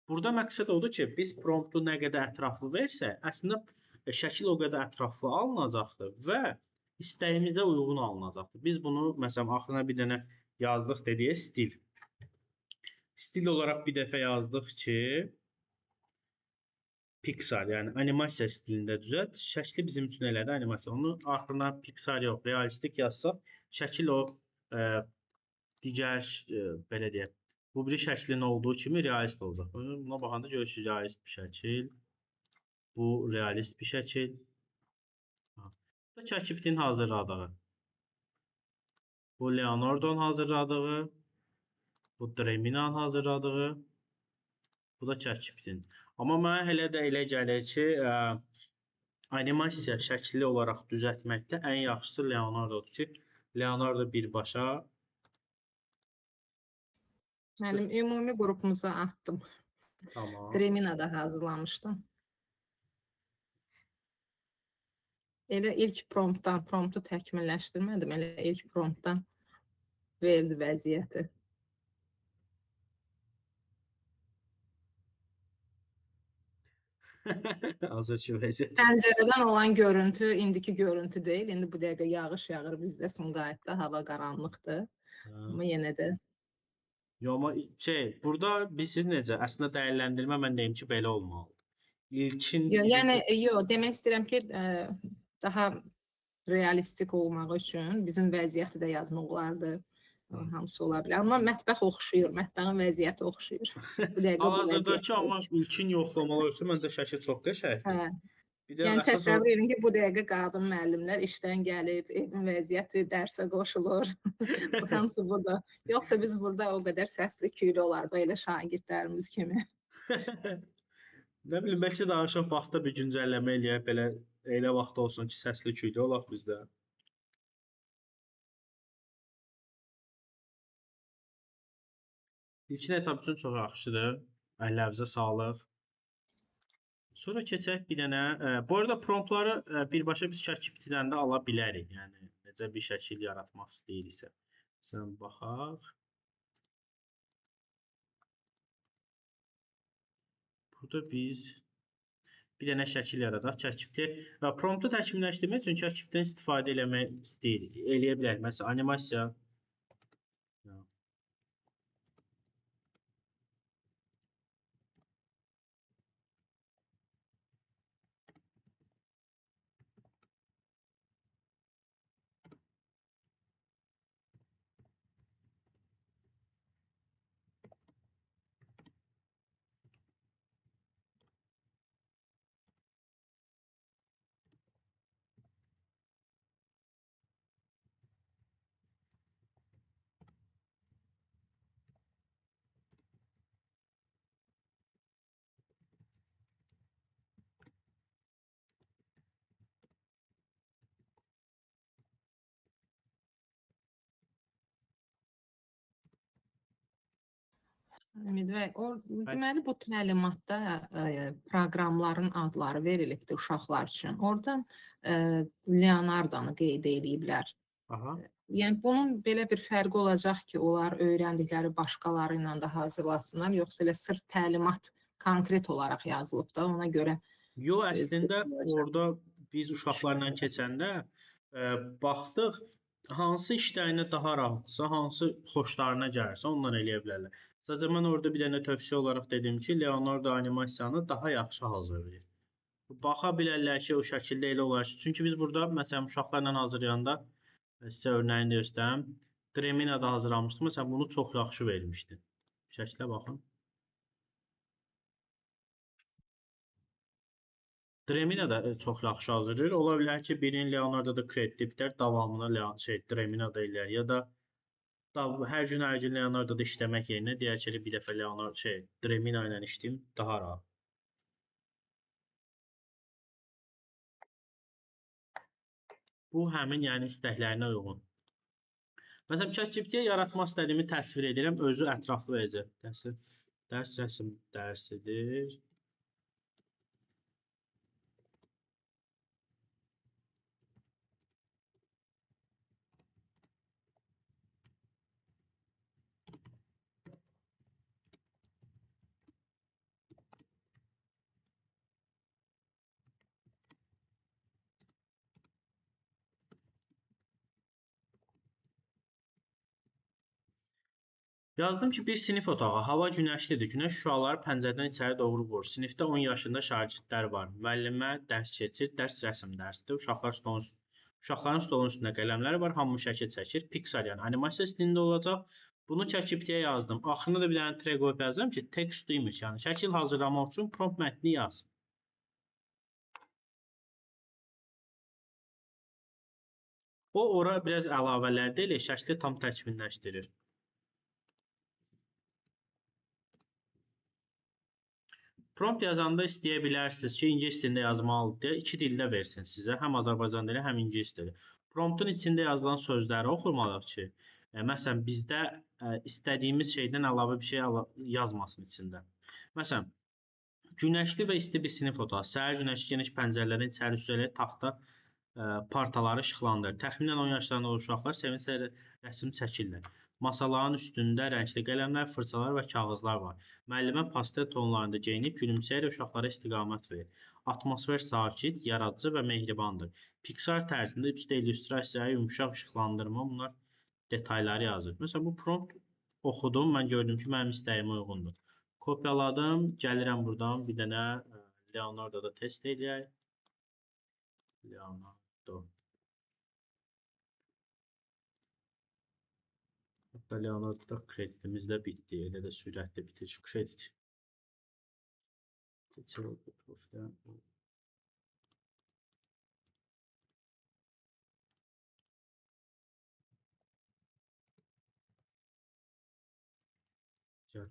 Burada məqsəd odur ki, biz promptu nə qədər ətraflı versə, əslində şəkil o qədər ətraflı alınacaqdır və istəyimizə uyğun alınacaqdır. Biz bunu məsələn axırına bir dənə yazdıq dediyə stil. Stil olaraq bir dəfə yazdıq ki, Pixar, yəni animasiya stilində düzəlt. Şəkli bizim üçün elədi animasiya. Onu axırına Pixar yox, realistik yazsaq, şəkil o digər belə deyək, bu bir şəklin olduğu kimi realist olacaq. Buna baxanda görürsünüz realist bir şəkil. Bu realist bir şəkil. Bu da ChatGPT-nin hazırladığı. Bu Leonardo-nun hazırladığı. Bu Dremina'nın hazırladığı. Bu da ChatGPT-nin. Amma mənə hələ də elə gəlir ki, animasiya şəkli olaraq düzəltməkdə ən yaxşısı Leonardo-dur ki, Leonardo birbaşa
Mənim ümumi qrupumuza atdım.
tamam.
Dreminada hazırlamışdım. Elə ilk promptu təkmilləşdirmədim. Elə ilk promptdan verdi vəziyyəti.
Hazır ki vəziyyət.
Pəncərədən olan görüntü indiki görüntü deyil. İndi bu dəqiqə yağış yağır bizdə Sumqayıtda, hava qaranlıqdır. Amma yenə də
Yo, amma burada biz necə? Əslində dəyərləndirmə mən deyim ki, belə olmalıdır. İlkin
demək istəyirəm ki, daha realistik olmaq üçün bizim vəziyyəti də yazmaq olardı. Hamısı ola bilər. Amma mətbəx oxşuyur, mətbəxin vəziyyəti oxşuyur. Bu dəqiqə bu
hal-hazırdakı amma ilkin yoxlamalar üçün məncə şəkil çox qəşəngdir.
Hə.
Bir də
Yəni
əsas
təsəvvür edin ki, bu dəqiqə qadın müəllimlər işdən gəlib, evin vəziyyəti dərsə qoşulur. Bu hamısı burada. Yoxsa biz burada o qədər səsli küylü olardı elə şagirdlərimiz kimi.
Nə bilim, bəlkə danışaq vaxtda bir güncəlləmə eləyək, belə elə vaxt olsun ki, səsli küylü olaq bizdə. İlkin etap üçün çox yaxşıdır. Əllərinizə sağlıq. Sonra keçək bir dənə. Bu arada promptları birbaşa biz ChatGPT-dən də ala bilərik. Yəni necə bir şəkil yaratmaq istəyiriksə. Sən baxaq. Burada biz bir dənə şəkil yaradaq. ChatGPT promptu təkmilləşdirmək üçün ChatGPT-dən istifadə eləyə bilərik. Məsələn, animasiya.
Ümid bəy, deməli bu təlimatda proqramların adları verilibdir uşaqlar üçün. Oradan Leonardo-nu qeyd eləyiblər.
Aha.
Yəni bunun belə bir fərqi olacaq ki, onlar öyrəndikləri başqaları ilə də hazırlasınlar, yoxsa elə sırf təlimat konkret olaraq yazılıb da ona görə
Yo, əslində
olacaq.
orada biz uşaqlarla keçəndə baxdıq hansı işlərinə daha rahatsa, hansı xoşlarına gəlirsə ondan eləyə bilərlər. Sadəcə mən orada bir dənə tövsiyə olaraq dedim ki, Leonardo animasiyanı daha yaxşı hazırlayır. Baxa bilərlər ki, o şəkildə elə olar ki, çünki biz burada məsələn uşaqlarla hazırlayanda sizə örnəyini göstərim. Dremina'da hazırlamışdım. Məsələn bunu çox yaxşı vermişdi. Şəklə baxın. Dremina'da çox yaxşı hazırlayır. Ola bilər ki, birinin Leonardo'da krediti bitər, davamına Dremina'da eləyər ya da hər gün Leonardo'da işləmək yerinə deyər ki, bir dəfə Dremina ilə işləyim, daha rahat. Bu həmin yəni istəklərinə uyğun. Məsələn, ChatGPT-yə yaratmaq istədiyimi təsvir edirəm, özü ətraflı verəcək. Dərs rəsm dərsidir. Yazdım ki, bir sinif otağı, hava günəşlidir. Günəş şüaları pəncərədən içəri doğru vurur. Sinifdə 10 yaşında şagirdlər var. Müəllimə dərs keçir, dərs rəsm dərsidir. Uşaqların stolun üstündə qələmləri var, hamı şəkil çəkir. Pixar, yəni animasiya stilində olacaq. Bunu ChatGPT-yə yazdım. Axırına da bir dənə tire qoyub yazdım ki, text to image, yəni şəkil hazırlamaq üçün prompt mətni yaz. O, ora biraz əlavələr də elə şəkli tam təkmilləşdirir. Prompt yazanda istəyə bilərsiniz ki, ingilis dilində yazmalıdır deyə iki dildə versin sizə. Həm Azərbaycan dili, həm ingilis dili. Promptun içində yazılan sözləri oxumalıyıq ki, məsələn, bizdə istədiyimiz şeydən əlavə bir şey yazmasın içində. Məsələn, günəşli və isti bir sinif otağı. Səhər günəşi geniş pəncərələrdən içəri süzərək taxta partaları işıqlandırır. Təxminən 10 yaşlarında uşaqlar sevinclə rəsm çəkirlər. Masaların üstündə rəngli qələmlər, fırçalar və kağızlar var. Müəllimə pastel tonlarında geyinib gülümsəyərək uşaqlara istiqamət verir. Atmosfer sakit, yaradıcı və mehribandır. Pixar tərzində 3D illüstrasiya, yumşaq işıqlandırma, bunlar detalları yazır. Məsələn, bu prompt oxudum, mən gördüm ki, mənim istəyimə uyğundur. Kopyaladım, gəlirəm buradan bir dənə Leonardo-da test eləyək. Leonardo. Hatta Leonardo-da kreditimiz də bitdi. Elə də sürətli bitir ki, kredit.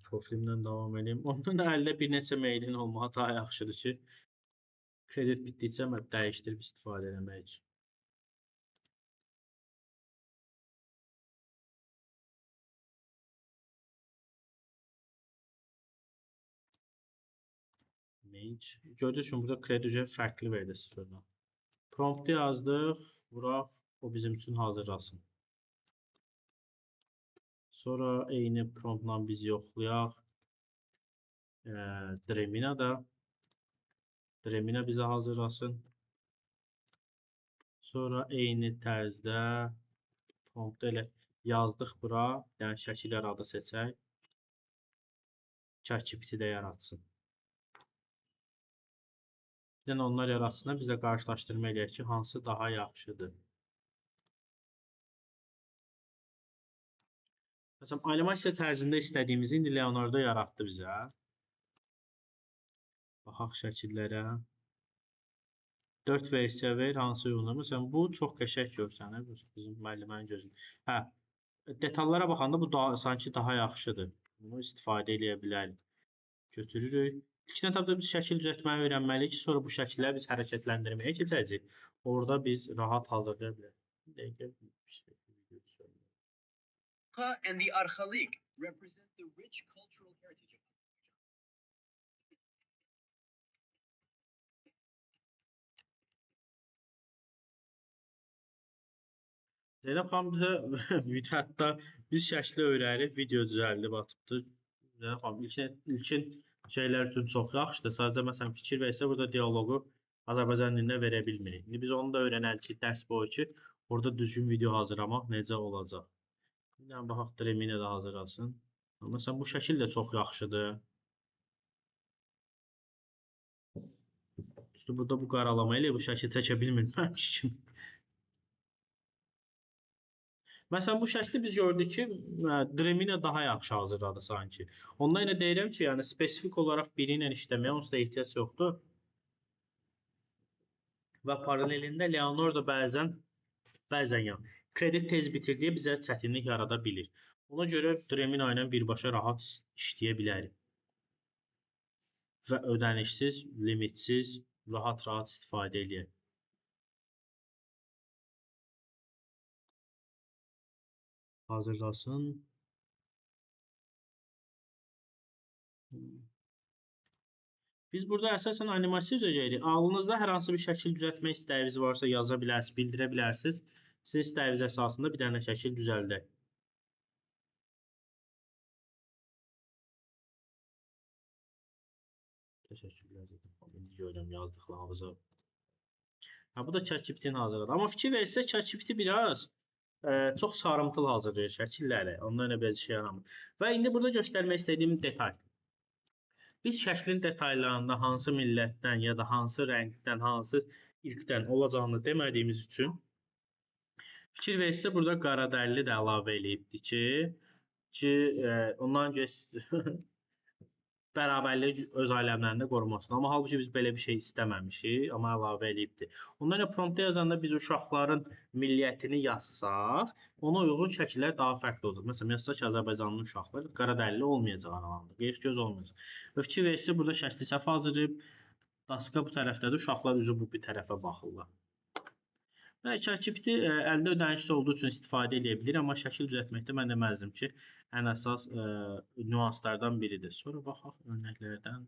Profilimdən davam edeyim. Onun da əldə bir neçə mailin olmağı daha yaxşıdır ki, kredit bitdikcə dəyişdirib istifadə etmək üçün. Gördüyünüz kimi burada kredit ücreti fərqli verdi sıfırdan. Promptu yazdıq. Vuraq, o bizim üçün hazırlasın. Sonra eyni promptla biz yoxlayaq. Dremina'da. Dremina bizə hazırlasın. Sonra eyni tərzdə promptu elə yazdıq bura. Yəni şəkil yaradı seçək. ChatGPT-də yaratsın. Bizdən onlar yaratsınlar, biz də qarşılaşdırma eləyək ki, hansı daha yaxşıdır. Məsələn, animasiya tərzində istədiyimizi indi Leonardo yaratdı bizə. Baxaq şəkillərə. 4 versiya ver, hansı uyğundur. Məsələn, bu çox qəşəng görsənir. Bizim müəllimənin gözündə. Hə, detallara baxanda bu sanki daha yaxşıdır. Bunu istifadə edə bilərik. Götürürük. İlk etapda biz şəkil düzəltməyi öyrənməliyik ki, sonra bu şəkilləri biz hərəkətləndirməyə keçəcəyik. Orada biz rahat hazırlaya bilərik.
And the Archalik represent the rich cultural heritage
Zeynəb xanım bizə hətta biz şəkli öyrənib video düzəldib atıbdı. Zeynəb xanım ilkin şeylər üçün çox yaxşıdır. Sadəcə məsələn fikir versə burada dialoqu Azərbaycan dilində verə bilmirik. İndi biz onu da öyrənərik ki, dərs boyu ki, orada düzgün video hazırlamaq necə olacaq. Yəni baxaq Dremina da hazırlasın. Məsələn bu şəkil də çox yaxşıdır. İşte burada bu qaralama ilə bu şəkil çəkə bilmirmiş kimi. Məsələn, bu şəkli biz gördük ki, Dremina daha yaxşı hazırladı sanki. Ondan elə deyirəm ki, yəni spesifik olaraq biri ilə işləməyə onsuz da ehtiyac yoxdur. Və paralelində Leonardo bəzən yəni kredit tez bitir deyə bizə çətinlik yarada bilir. Ona görə Dremina ilə birbaşa rahat işləyə bilərik. Və ödənişsiz, limitsiz, rahat istifadə edək. Hazırlasın. Biz burada əsasən animasiya üzrəyik. Ağlınızda hər hansı bir şəkil düzəltmək istəyiniz varsa yaza bilərsiniz, bildirə bilərsiniz. Sizin istəyiniz əsasında bir dənə şəkil düzəldək. Təşəkkürlər. İndi görürəm yazdıqlarınızı. Bu da ChatGPT-nin hazırladı. Amma fikir versək ChatGPT biraz çox sarımtıl hazırlayır şəkilləri. Ondan elə belə şey yaramır. Və indi burada göstərmək istədiyim detay. Biz şəklin detaylarında hansı millətdən ya da hansı rəngdən, hansı irqdən olacağını demədiyimiz üçün fikir versə burada qaradərli də əlavə eləyibdi ki ondan bərabərlik öz aləmlərində qorumasın. Amma halbuki biz belə bir şey istəməmişik, amma əlavə eləyibdi. Ondan sonra promptda yazanda biz uşaqların milliyyətini yazsaq, ona uyğun şəkillər daha fərqli olacaq. Məsələn, yazsaq ki, Azərbaycanlı uşaqlar qaradərli olmayacaq aralarında, qeyri-göz olmayacaq. Və fikir versə burada şəkli səhv hazırlayıb, daska bu tərəfdədir, uşaqlar üzü bu bir tərəfə baxırlar. ChatGPT əldə ödənişli olduğu üçün istifadə edə bilir, amma şəkil düzəltməkdə mən deməzdim ki, ən əsas nüanslardan biridir. Sonra baxaq örnəklərdən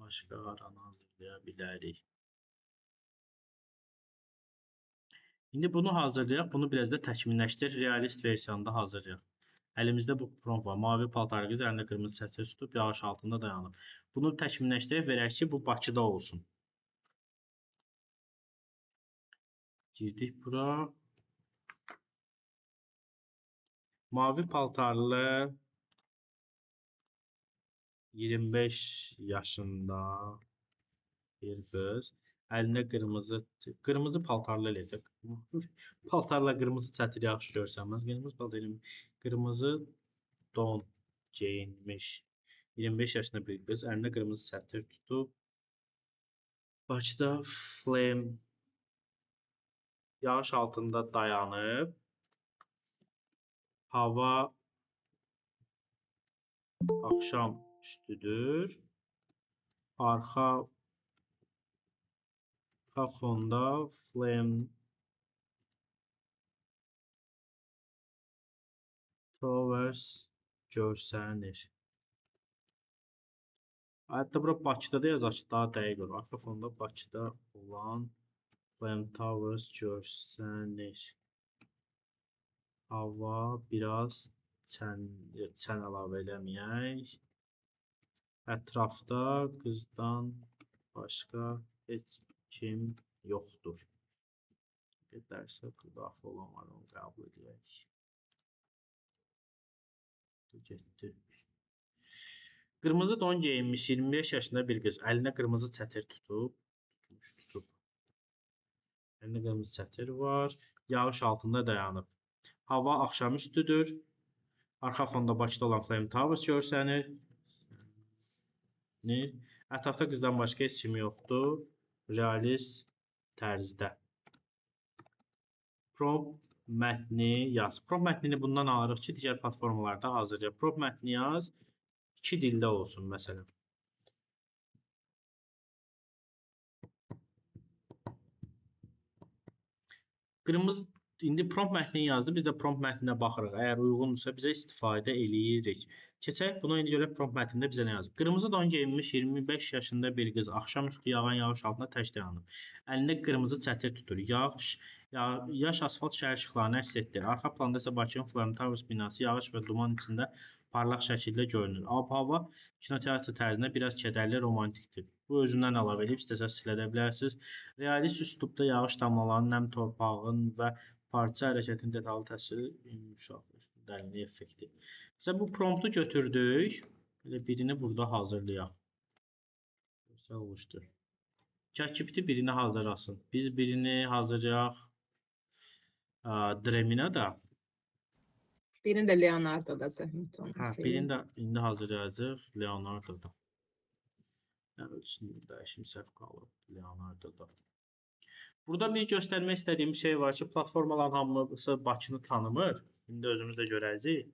başqa aranı hazırlaya bilərik. İndi bunu hazırlayaq, bunu biraz da təkmilləşdir, realist versiyanda hazırlayaq. Əlimizdə bu prompt var. Mavi paltarlı qız əlində qırmızı sətir tutub yağış altında dayanıb. Bunu təkmilləşdirək, verək ki, bu Bakıda olsun. Girdik bura. Mavi paltarlı 25 yaşında bir qız. Əlində qırmızı paltarlı eləyəcək. Paltarla qırmızı çətir yaxşı görsənməz. Qırmızı don geyinmiş 25 yaşında bir qız. Əlində qırmızı çətir tutub. Bakıda flame yağış altında dayanıb. Hava axşam üstüdür. Arxa fonda flame towers görsənir. Hətta bura Bakıda da yazaq ki, daha dəqiq olur. Arxa fonda Bakıda olan flame towers görsənir. Hava biraz çən əlavə eləməyək. Ətrafda qızdan başqa heç kim yoxdur. Dərsə daxil olan var, onu qəbul edək. Getdi. Qırmızı don geyinmiş 25 yaşında bir qız əlinə qırmızı çətir tutub. Əlində qırmızı çətir var. Yağış altında dayanıb. Hava axşamüstüdür. Arxa fonda Bakıda olan Flame Towers görsənir. Ətrafda qızdan başqa heç kim yoxdur. Realist tərzdə. Prompt mətni yaz. Prompt mətnini bundan alırıq ki, digər platformalarda hazırlayaq. Prompt mətni yaz. 2 dildə olsun məsələn. İndi prompt mətnini yazdı. Biz də prompt mətninə baxırıq. Əgər uyğundursa bizə istifadə eləyirik. Keçək buna indi görək prompt mətnində bizə nə yazıb. Qırmızı don geyinmiş 25 yaşında bir qız axşamüstü yağan yağış altında tək dayanıb. Əlində qırmızı çətir tutur. Yaş asfalt şəhər işıqlarını əks etdirir. Arxa planda isə Bakının Flame Towers binası yağış və duman içində parlaq şəkildə görünür. Ab-hava kinoteatr tərzinə biraz kədərli, romantikdir. Bu özündən əlavə edib istəsəz silə də bilərsiniz. Realist üslubda yağış damlalarının, nəm torpağın və parça hərəkətinin detallı təsviri dərinlik effekti. Mesela bu promptu götürdük. Böyle birini burada hazırlayaq. Görsel oluştur. ChatGPT birini hazırlasın. Biz birini hazırlayaq Dremina da.
Birini də Leonardo-da zəhmət olmasa.
Birini də indi hazırlayacağıq Leonardo-da. Ölçüsünü dəyişim səhv qalıb Leonardo-da. Burada bir göstərmək istədiyim şey var ki, platformaların hamısı Bakını tanımır. İndi özümüz də görəcəyik.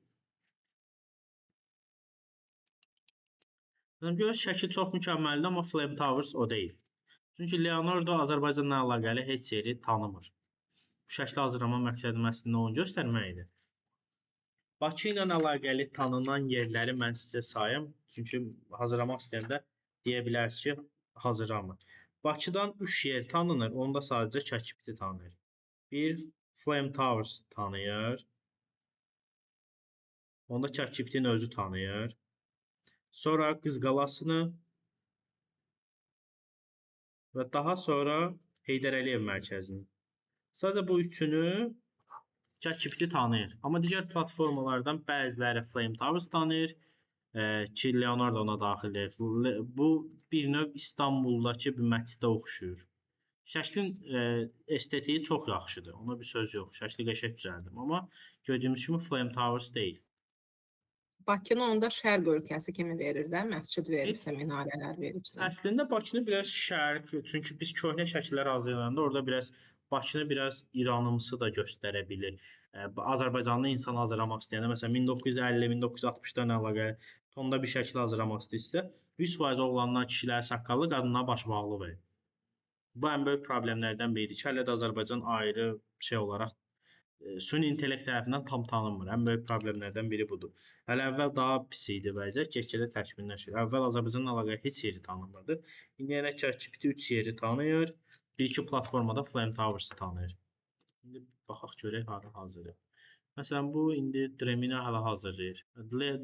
Görürsünüz, şəkil çox mükəmməldir, amma Flame Towers o deyil. Çünki Leonardo Azərbaycanla əlaqəli heç yeri tanımır. Bu şəkli hazırlama məqsədim əslində onu göstərməkdir. Bakı ilə əlaqəli tanınan yerləri mən sizə sayım. Çünki hazırlamaq istəyəndə deyə bilərsiniz ki, hazırlamır. Bakıdan 3 yer tanınır, onu da sadəcə ChatGPT tanıyır. Bir, Flame Towers tanıyır. Onu da ChatGPT-nin özü tanıyır. Sonra Qız Qalasını və daha sonra Heydər Əliyev mərkəzini. Sadəcə bu üçünü ChatGPT tanıyır. Amma digər platformalardan bəziləri Flame Towers tanıyır ki, Leonardo ona daxildir. Bu bir növ İstanbuldakı bir məscidə oxşuyur. Şəklin estetiyi çox yaxşıdır. Ona bir söz yox. Şəkli qəşəng düzəldim. Amma gördüyümüz kimi Flame Towers deyil.
Bakını onda şərq ölkəsi kimi verir də, məscid veribsə, minarələr veribsə.
Əslində Bakını biraz şərq, çünki biz köhnə şəkillər hazırlayanda orada biraz Bakını biraz İranımsı da göstərə bilir. Azərbaycanlı insan hazırlamaq istəyəndə, məsələn 1950-1960-dan əlaqəli tonda bir şəkil hazırlamaq istəyirsə, 100% oğlanlar, kişilər saqqallı, qadınlar başmaqlı verir. Bu ən böyük problemlərdən biridir ki, hələ də Azərbaycan ayrı şey olaraq süni intellekt tərəfindən tam tanınmır. Ən böyük problemlərdən biri budur. Hələ əvvəl daha pis idi vəziyyət, get-gedə təkmilləşir. Əvvəl Azərbaycanla əlaqəli heç yeri tanınmırdı. İndi yenə ChatGPT 3 yeri tanıyır. Bir-iki platformada Flame Towers-ı tanıyır. İndi baxaq görək hara hazırlayır. Məsələn, bu indi Dremina hələ hazırlayır.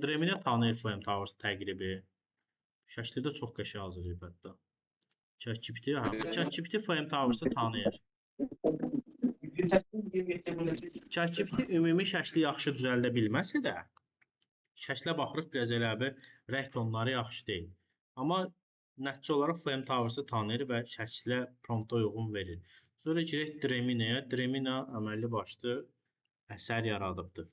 Dremina tanıyır Flame Towers təqribi. Şəkli də çox qəşəng hazırlayıb hətta. ChatGPT Flame Towers-ı tanıyır. ChatGPT ümumi şəkli yaxşı düzəldə bilməsə də, şəklə baxırıq biraz elə bir rəng tonları yaxşı deyil. Amma nəticə olaraq Flame Towers-ı tanıyır və şəklə prompta uyğun verir. Sonra girək Dremina'ya. Dremina əməlli başlı əsər yaradıbdır.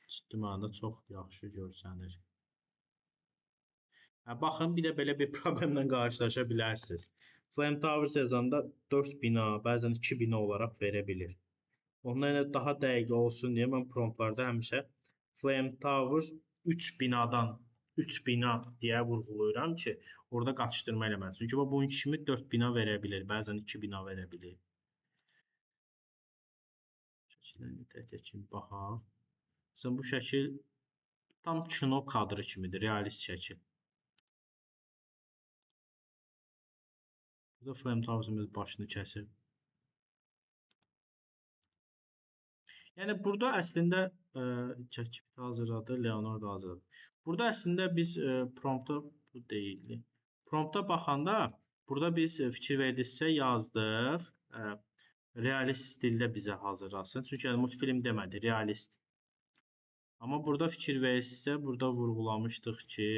Ciddi mənada çox yaxşı görsənir. Baxın, bir də belə bir problemlə qarşılaşa bilərsiniz. Flame Towers yazanda 4 bina, bəzən 2 bina olaraq verə bilir. Ondan daha dəqiq olsun deyə mən promptlarda həmişə Flame Towers 3 binadan 3 bina deyə vurğulayıram ki, orada qaçışdırma eləməsin. Çünki bunun kimi 4 bina verə bilir, bəzən 2 bina verə bilir. Şəkillərini tək-tək kimi baxaq. Məsələn, bu şəkil tam kino kadrı kimidir, realist şəkil. Burada Flame Towers'ın başını kəsir. Yəni burada əslində ChatGPT hazırladı, Leonardo hazırladı. Burada əslində biz prompta bu deyildi. Prompta baxanda burada biz fikir verdiksə yazdıq. Realist stildə bizə hazırlasın. Çünki multfilm demədi, realist. Amma burada fikir verirsə, burada vurğulamışdıq ki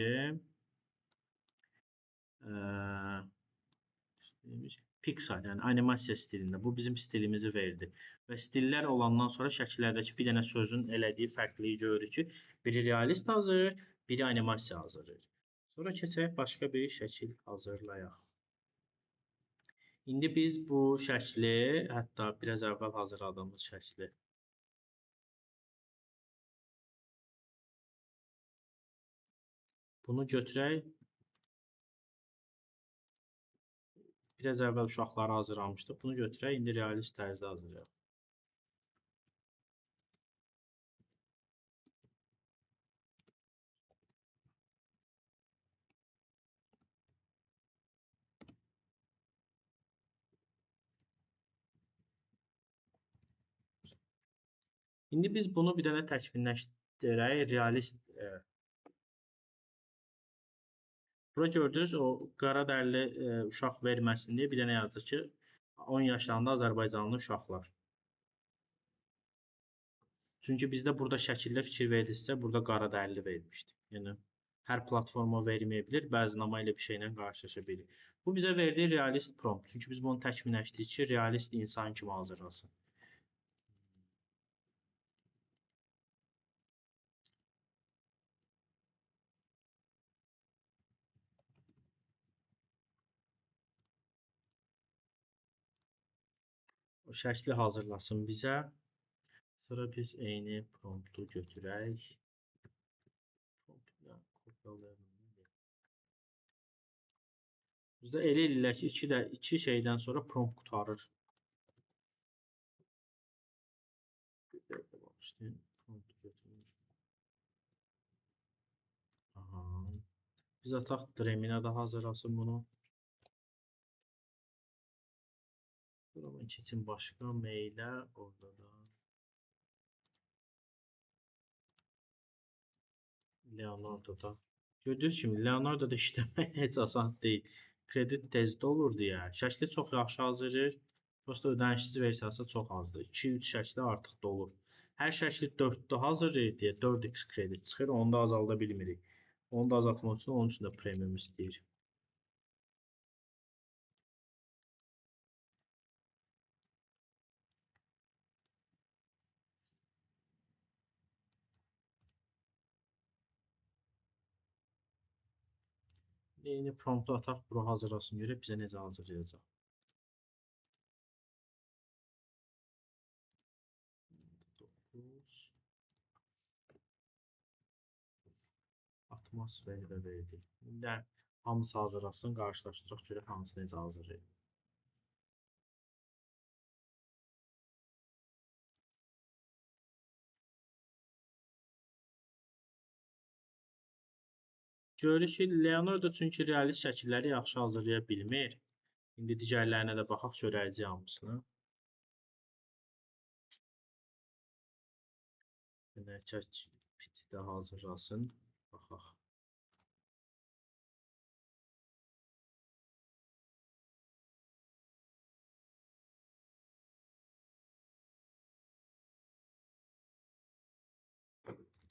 Pixar, yəni animasiya stilində. Bu bizim stilimizi verdi. Və stillər olandan sonra şəkillərdəki bir dənə sözün elədiyi fərqliyi görürük ki, biri realist hazırlayır, biri animasiya hazırlayır. Sonra keçək başqa bir şəkil hazırlayaq. İndi biz bu şəkli, hətta biraz əvvəl hazırladığımız şəkli bunu götürək. Biraz əvvəl uşaqları hazırlamışdıq. Bunu götürək, indi realist tərzdə hazırlayaq. İndi biz bunu bir dənə təkmilləşdirək, realist. Bura gördünüz, o qara dərili uşaq verməsin deyə bir dənə yazdı ki, 10 yaşlarında Azərbaycanlı uşaqlar. Çünki bizdə burada şəkildə fikir verilirsə, burada qara dərili verilmişdi. Yəni hər platforma verməyə bilər, bəzinama ilə bir şeylə qarşılaşa bilir. Bu bizə verdiyi realist prompt. Çünki biz bunu təkmilləşdirdik ki, realist insan kimi hazırlasın. O şəkli hazırlasın bizə. Sonra biz eyni promptu götürək. Bizdə elə eləyək ki, iki şeydən sonra prompt qurtarır. Bir dəqiqə bağışlayın. Prompt götürmüş. Aha. Biz ataq Dream'inə də hazırlasın bunu. Sonra keçin başqa meylə orada da. Leonardo'da. Gördüyünüz kimi Leonardo'da işləmək heç asan deyil. Kredit tezdə olur deyə. Şəkli çox yaxşı hazırlayır. Prosta ödənişsiz versiyası çox azdır. 2-3 şəkli artıq dolur. Hər şəkli 4-də hazırlayır deyə 4x kredit çıxır. Onu da azalda bilmirik. Onu da azaltmaq üçün onun üçün də premium istəyir. Yeni promptu ataq, bura hazırlasın görək bizə necə hazırlayacaq. Atmosferi də verdik. İndi hamısı hazırlasın, qarşılaşdıraq görək hamısı necə hazırlayır. Görürük ki, Leonardo çünki realist şəkilləri yaxşı hazırlaya bilmir. İndi digərlərinə də baxaq, görəcəyik hamısını. ChatGPT də hazırlasın. Baxaq.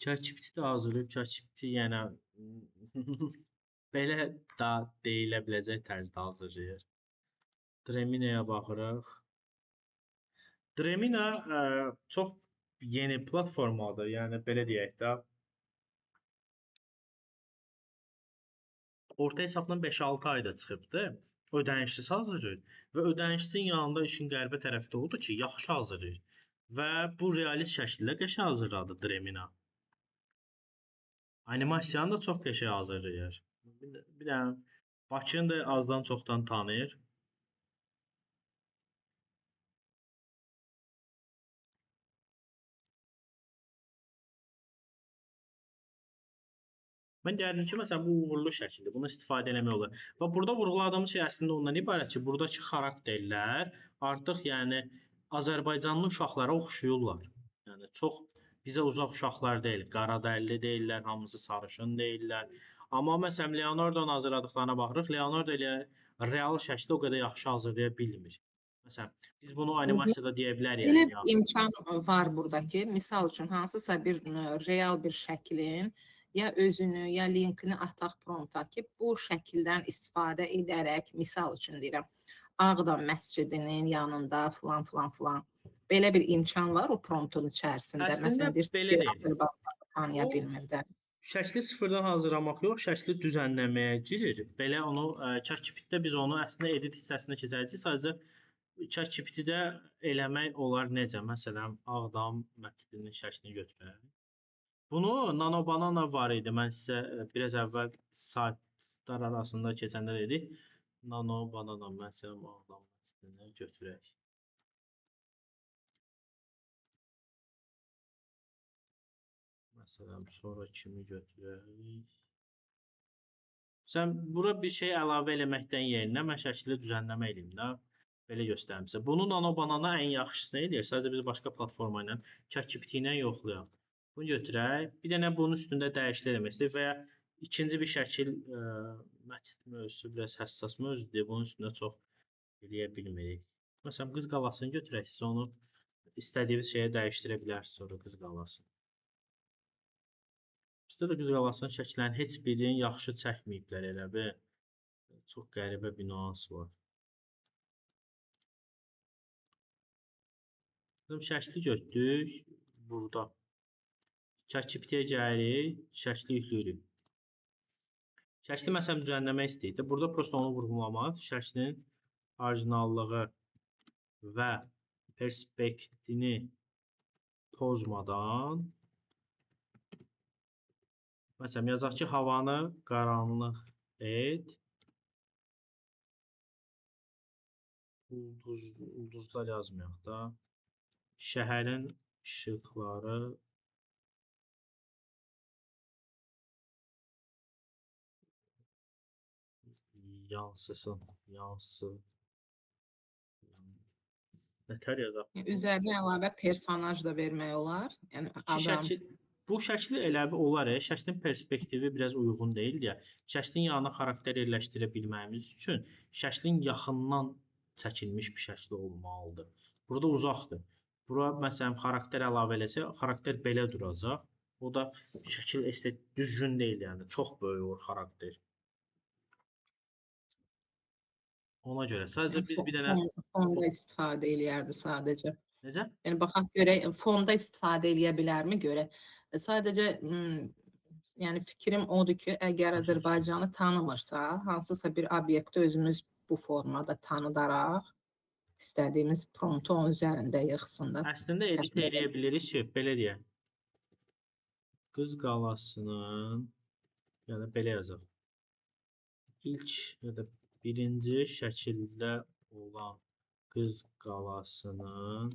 ChatGPT də hazırlayıb. ChatGPT yəni belə da deyilə biləcək tərzdə hazırlayır. Dremina'ya baxırıq. Dremina çox yeni platformadır. Yəni belə deyək də. Orta hesabla 5-6 ayda çıxıbdı. Ödənişsiz hazırlayır və ödənişsizin yanında işin qəribə tərəfi də odur ki, yaxşı hazırlayır və bu realist şəkildə qəşəng hazırladı Dremina. Animasiyanı da çox qəşəng hazırlayır. Bir dənə Bakını da azdan çoxdan tanıyır. Mən gəldim ki, məsələn, bu uğurlu şəkildir. Bunu istifadə eləmək olar. Və burada vurğuladığımız şey əslində ondan ibarət ki, buradakı xarakterlər artıq yəni Azərbaycanlı uşaqlara oxşuyurlar. Yəni çox bizə uzaq uşaqlar deyil, qara dərili deyillər, hamısı sarışın deyillər. Amma məsələn Leonardo-nun hazırladıqlarına baxırıq. Leonardo elə real şəkildə o qədər yaxşı hazırlaya bilmir. Məsələn, biz bunu animasiyada deyə bilərik.
Elə
Yəni,
bir imkan var burada ki, misal üçün hansısa bir real bir şəklin ya özünü, ya linkini ataq prompta ki, bu şəkildən istifadə edərək, misal üçün deyirəm, Ağdam məscidinin yanında filan filan filan. Belə bir imkan var o promptun içərisində.
Əslində
Məsələn, bir
belə deyil.
Azərbaycanı tanıya
O-
bilmir də.
Şəkli sıfırdan hazırlamaq yox, şəkli düzənləməyə girir. Belə onu ChatGPT-də biz onu əslində edit hissəsinə keçəcəyik. Sadəcə ChatGPT-də eləmək olar necə? Məsələn, Ağdam məscidinin şəklini götürək. Bunu Nano Banana var idi. Mən sizə biraz əvvəl saytlar arasında keçəndə dedik. Nano Banana məsələn Ağdam məscidini götürək. Məsələn, sonra kimi götürək? Sən bura bir şey əlavə eləməkdən yerinə mən şəkildə düzənləmə eləyim də. Belə göstərim sizə. Bunu Nano Banana ən yaxşısı nə edir? Sadəcə biz başqa platforma ilə ChatGPT ilə yoxlayaq. Bunu götürək. Bir dənə bunun üstündə dəyişiklik eləmək istəyir və ya ikinci bir şəkil mətn mövzusu biraz həssas mövzudur. Bunun üstündə çox eləyə bilmirik. Məsələn, qız qalasını götürək. Siz onu istədiyiniz şeyə dəyişdirə bilərsiniz sonra qız qalasını. Bizdə də qız qalasının şəkillərinin heç birini yaxşı çəkməyiblər elə bir. Çox qəribə bir nüans var. Şəkli götürdük. Burada. ChatGPT-yə gəlirik. Şəkli yükləyirik. Şəkli məsələn düzənləmək istəyirdi. Burada prosta onu vurğulamaq. Şəklin orijinallığı və perspektivini pozmadan məsələn yazaq ki, havanı qaranlıq et. Ulduzlar yazmayaq da. Şəhərin işıqları yansısın. Nətər yazaq?
Üzərinə əlavə personaj da vermək olar. Yəni adam.
Bu şəkli elə bir olar. Şəklin perspektivi biraz uyğun deyil deyə. Şəklin yanına xarakter yerləşdirə bilməyimiz üçün şəklin yaxından çəkilmiş bir şəkli olmalıdır. Burada uzaqdır. Bura məsələn xarakter əlavə eləsə, xarakter belə duracaq. O da şəkil düzgün deyil, yəni çox böyük olur xarakter. Ona görə sadəcə biz bir dənə
fonda istifadə eləyərdi sadəcə.
necə?
Yəni baxaq görək fonda istifadə eləyə bilərmi görək. Sadəcə yəni fikrim odur ki, əgər Azərbaycanı tanımırsa, hansısa bir obyekti özünüz bu formada tanıdaraq istədiyimiz promptu onun üzərində yığsın da.
Əslində edit eləyə bilirik ki, belə deyək. Qız qalasının yəni belə yazaq. İlk ya da birinci şəkildə olan qız qalasının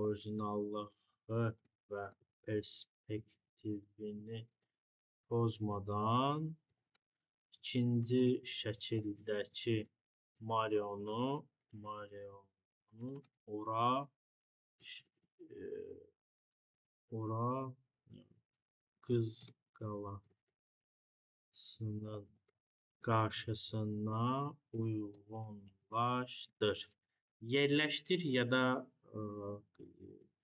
orijinallığı və perspektivini pozmadan ikinci şəkildəki Marionu ora qız qalasının qarşısına uyğunlaşdır. Yerləşdir ya da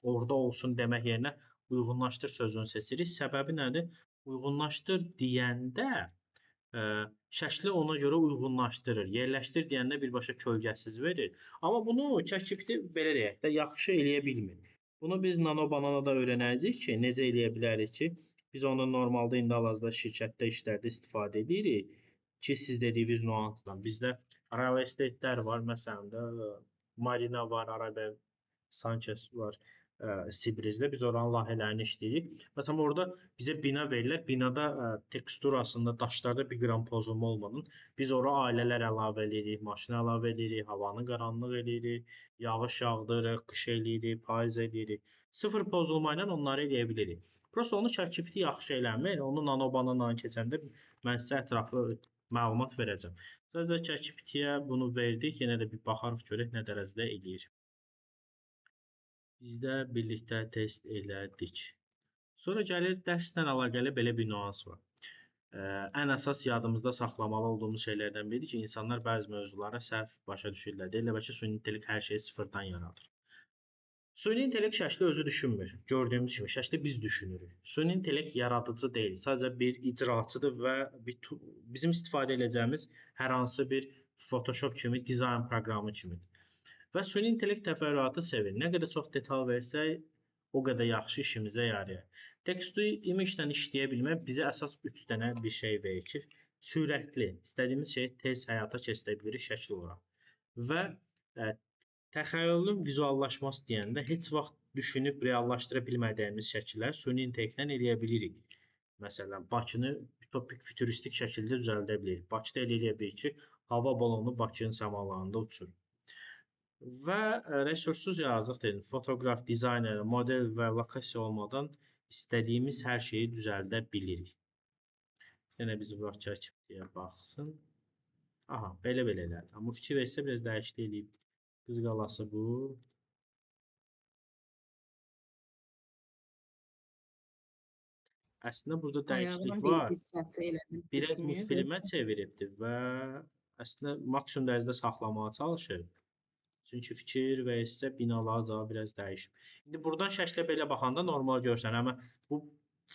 orada olsun demək yerinə uyğunlaşdır sözünü seçirik. Səbəbi nədir? Uyğunlaşdır deyəndə şəkli ona görə uyğunlaşdırır. Yerləşdir deyəndə birbaşa kölgəsiz verir. Amma bunu ChatGPT belə deyək də yaxşı eləyə bilmir. Bunu biz Nano Banana'da öyrənəcəyik ki, necə eləyə bilərik ki, biz onu normalda indi hal-hazırda şirkətdə işlərdə istifadə edirik ki, siz dediyiniz nüansla. Bizdə real estate-lər var, məsələn də Marina var, Arabel Sanchez var. Sibrizdə biz oranın layihələrini işləyirik. Məsələn, orada bizə bina verirlər. Binada teksturasında, daşlarda bir qram pozulma olmadan biz ora ailələr əlavə edirik, maşın əlavə edirik, havanı qaranlıq edirik, yağış yağdırırıq, qış edirik, payız edirik. Sıfır pozulma ilə onları eləyə bilirik. Prosta onu ChatGPT yaxşı eləmir. Onu Nano Banana'dan keçəndə mən sizə ətraflı məlumat verəcəm. Sadəcə ChatGPT-yə bunu verdik. Yenə də bir baxarıq görək nə dərəcədə eləyir. Biz də birlikdə test elədik. Sonra gəlir dərslə əlaqəli belə bir nüans var. Ən əsas yadımızda saxlamalı olduğumuz şeylərdən biridir ki, insanlar bəzi mövzulara səhv başa düşürlər. Deyirlər ki, süni intellekt hər şeyi sıfırdan yaradır. Süni intellekt şəkli özü düşünmür. Gördüyümüz kimi şəkli biz düşünürük. Süni intellekt yaradıcı deyil. Sadəcə bir icraçıdır və bizim istifadə edəcəyimiz hər hansı bir Photoshop kimi dizayn proqramı kimidir. Və süni intellekt təfərrüatı sevir. Nə qədər çox detal versək, o qədər yaxşı işimizə yarayır. Tekstu image-dən işləyə bilmək bizə əsas 3 dənə bir şey verir ki, sürətli, istədiyimiz şeyi tez həyata keçirə bilirik şəkil olaraq. Və təxəyyülün vizuallaşması deyəndə heç vaxt düşünüb reallaşdıra bilmədiyimiz şəkillər süni intellektdən eləyə bilirik. Məsələn, Bakını topik füturistik şəkildə düzəldə bilirik. Bakıda eləyə bilirik ki, hava balonu Bakının səmalarında uçur. Və resurssuz yazıq dedim, fotoqraf, dizayner, model və lokasiya olmadan istədiyimiz hər şeyi düzəldə bilirik. Yenə biz bu ChatGPT-yə baxsın. Aha, belə elədi. Amma fikir versə biraz dəyişiklik eləyib Qız qalası bu. Əslində burada dəyişiklik
Ayağının bir
var.
hissəsi elə bil
Biraz
düşməyib.
multfilmə çeviribdir və əslində maksimum dərəcədə saxlamağa çalışır. Çünki fikir və isə binalar daha biraz dəyişib. İndi buradan şəklə belə baxanda normal görsən, amma bu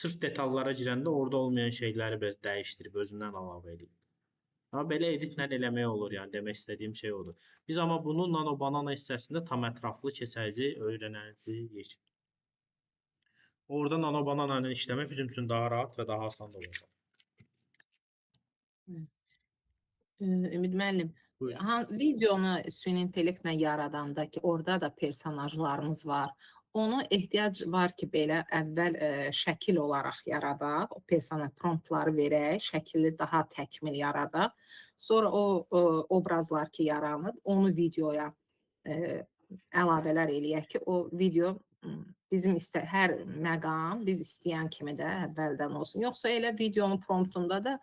sırf detallara girəndə orada olmayan şeyləri biraz dəyişdirib, özündən əlavə edib. Amma belə editlə eləmək olur, yəni demək istədiyim şey odur. Biz amma bunu Nano Banana hissəsində tam ətraflı keçəcəyik, öyrənəcəyik. Orada Nano Banana ilə işləmək bizim üçün daha rahat və daha asan olacaq.
Ümid müəllim,
Buyurun.
videonu süni intellektlə yaradanda ki, orada da personajlarımız var. Ona ehtiyac var ki, belə əvvəl şəkil olaraq yaradaq, o personaj promptları verək, şəkili daha təkmil yaradaq. Sonra o obrazlar ki, yaranıb, onu videoya əlavələr eləyək ki, o video bizim hər məqam biz istəyən kimi də əvvəldən olsun. Yoxsa elə videonun promptunda da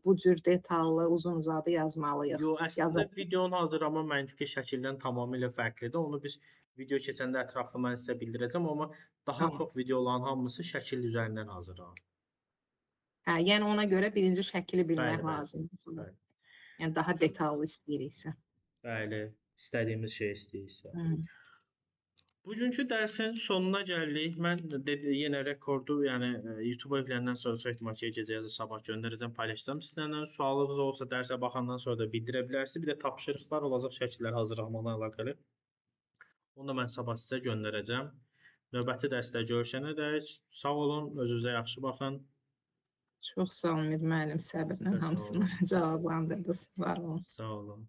bu cür detallı, uzun-uzadı yazmalıyıq.
Yox, əslində videonun hazırlama məntiqi şəkildən tamamilə fərqlidir. Onu biz video keçəndə ətraflı mən sizə bildirəcəm, amma daha
Tamam.
çox videoların hamısı şəkil üzərindən hazırlanır.
Hə, yəni ona görə birinci şəkili bilmək
Bəli, bəli.
lazımdır.
Bəli.
Yəni daha detallı istəyiriksə.
Bəli, istədiyimiz şey istəyirsə.
Hı.
Bugünkü dərsin sonuna gəldik. Mən yenə rekordu, yəni YouTube evləndən sonra çox ehtimal ki, gecə ya da sabah göndərəcəm, paylaşacağım sizlərlə. Sualınız olsa dərsə baxandan sonra da bildirə bilərsiniz. Bir də tapşırıqlar olacaq şəkillər hazırlamaqla əlaqəli. Onu da mən sabah sizə göndərəcəm. Növbəti dərsdə görüşənədək sağ olun, özünüzə yaxşı baxın.
Çox sağ olun Ümid müəllim, səbirlə
Sağ olun.
hamısını cavablandırdınız. Var olun.
Sağ olun.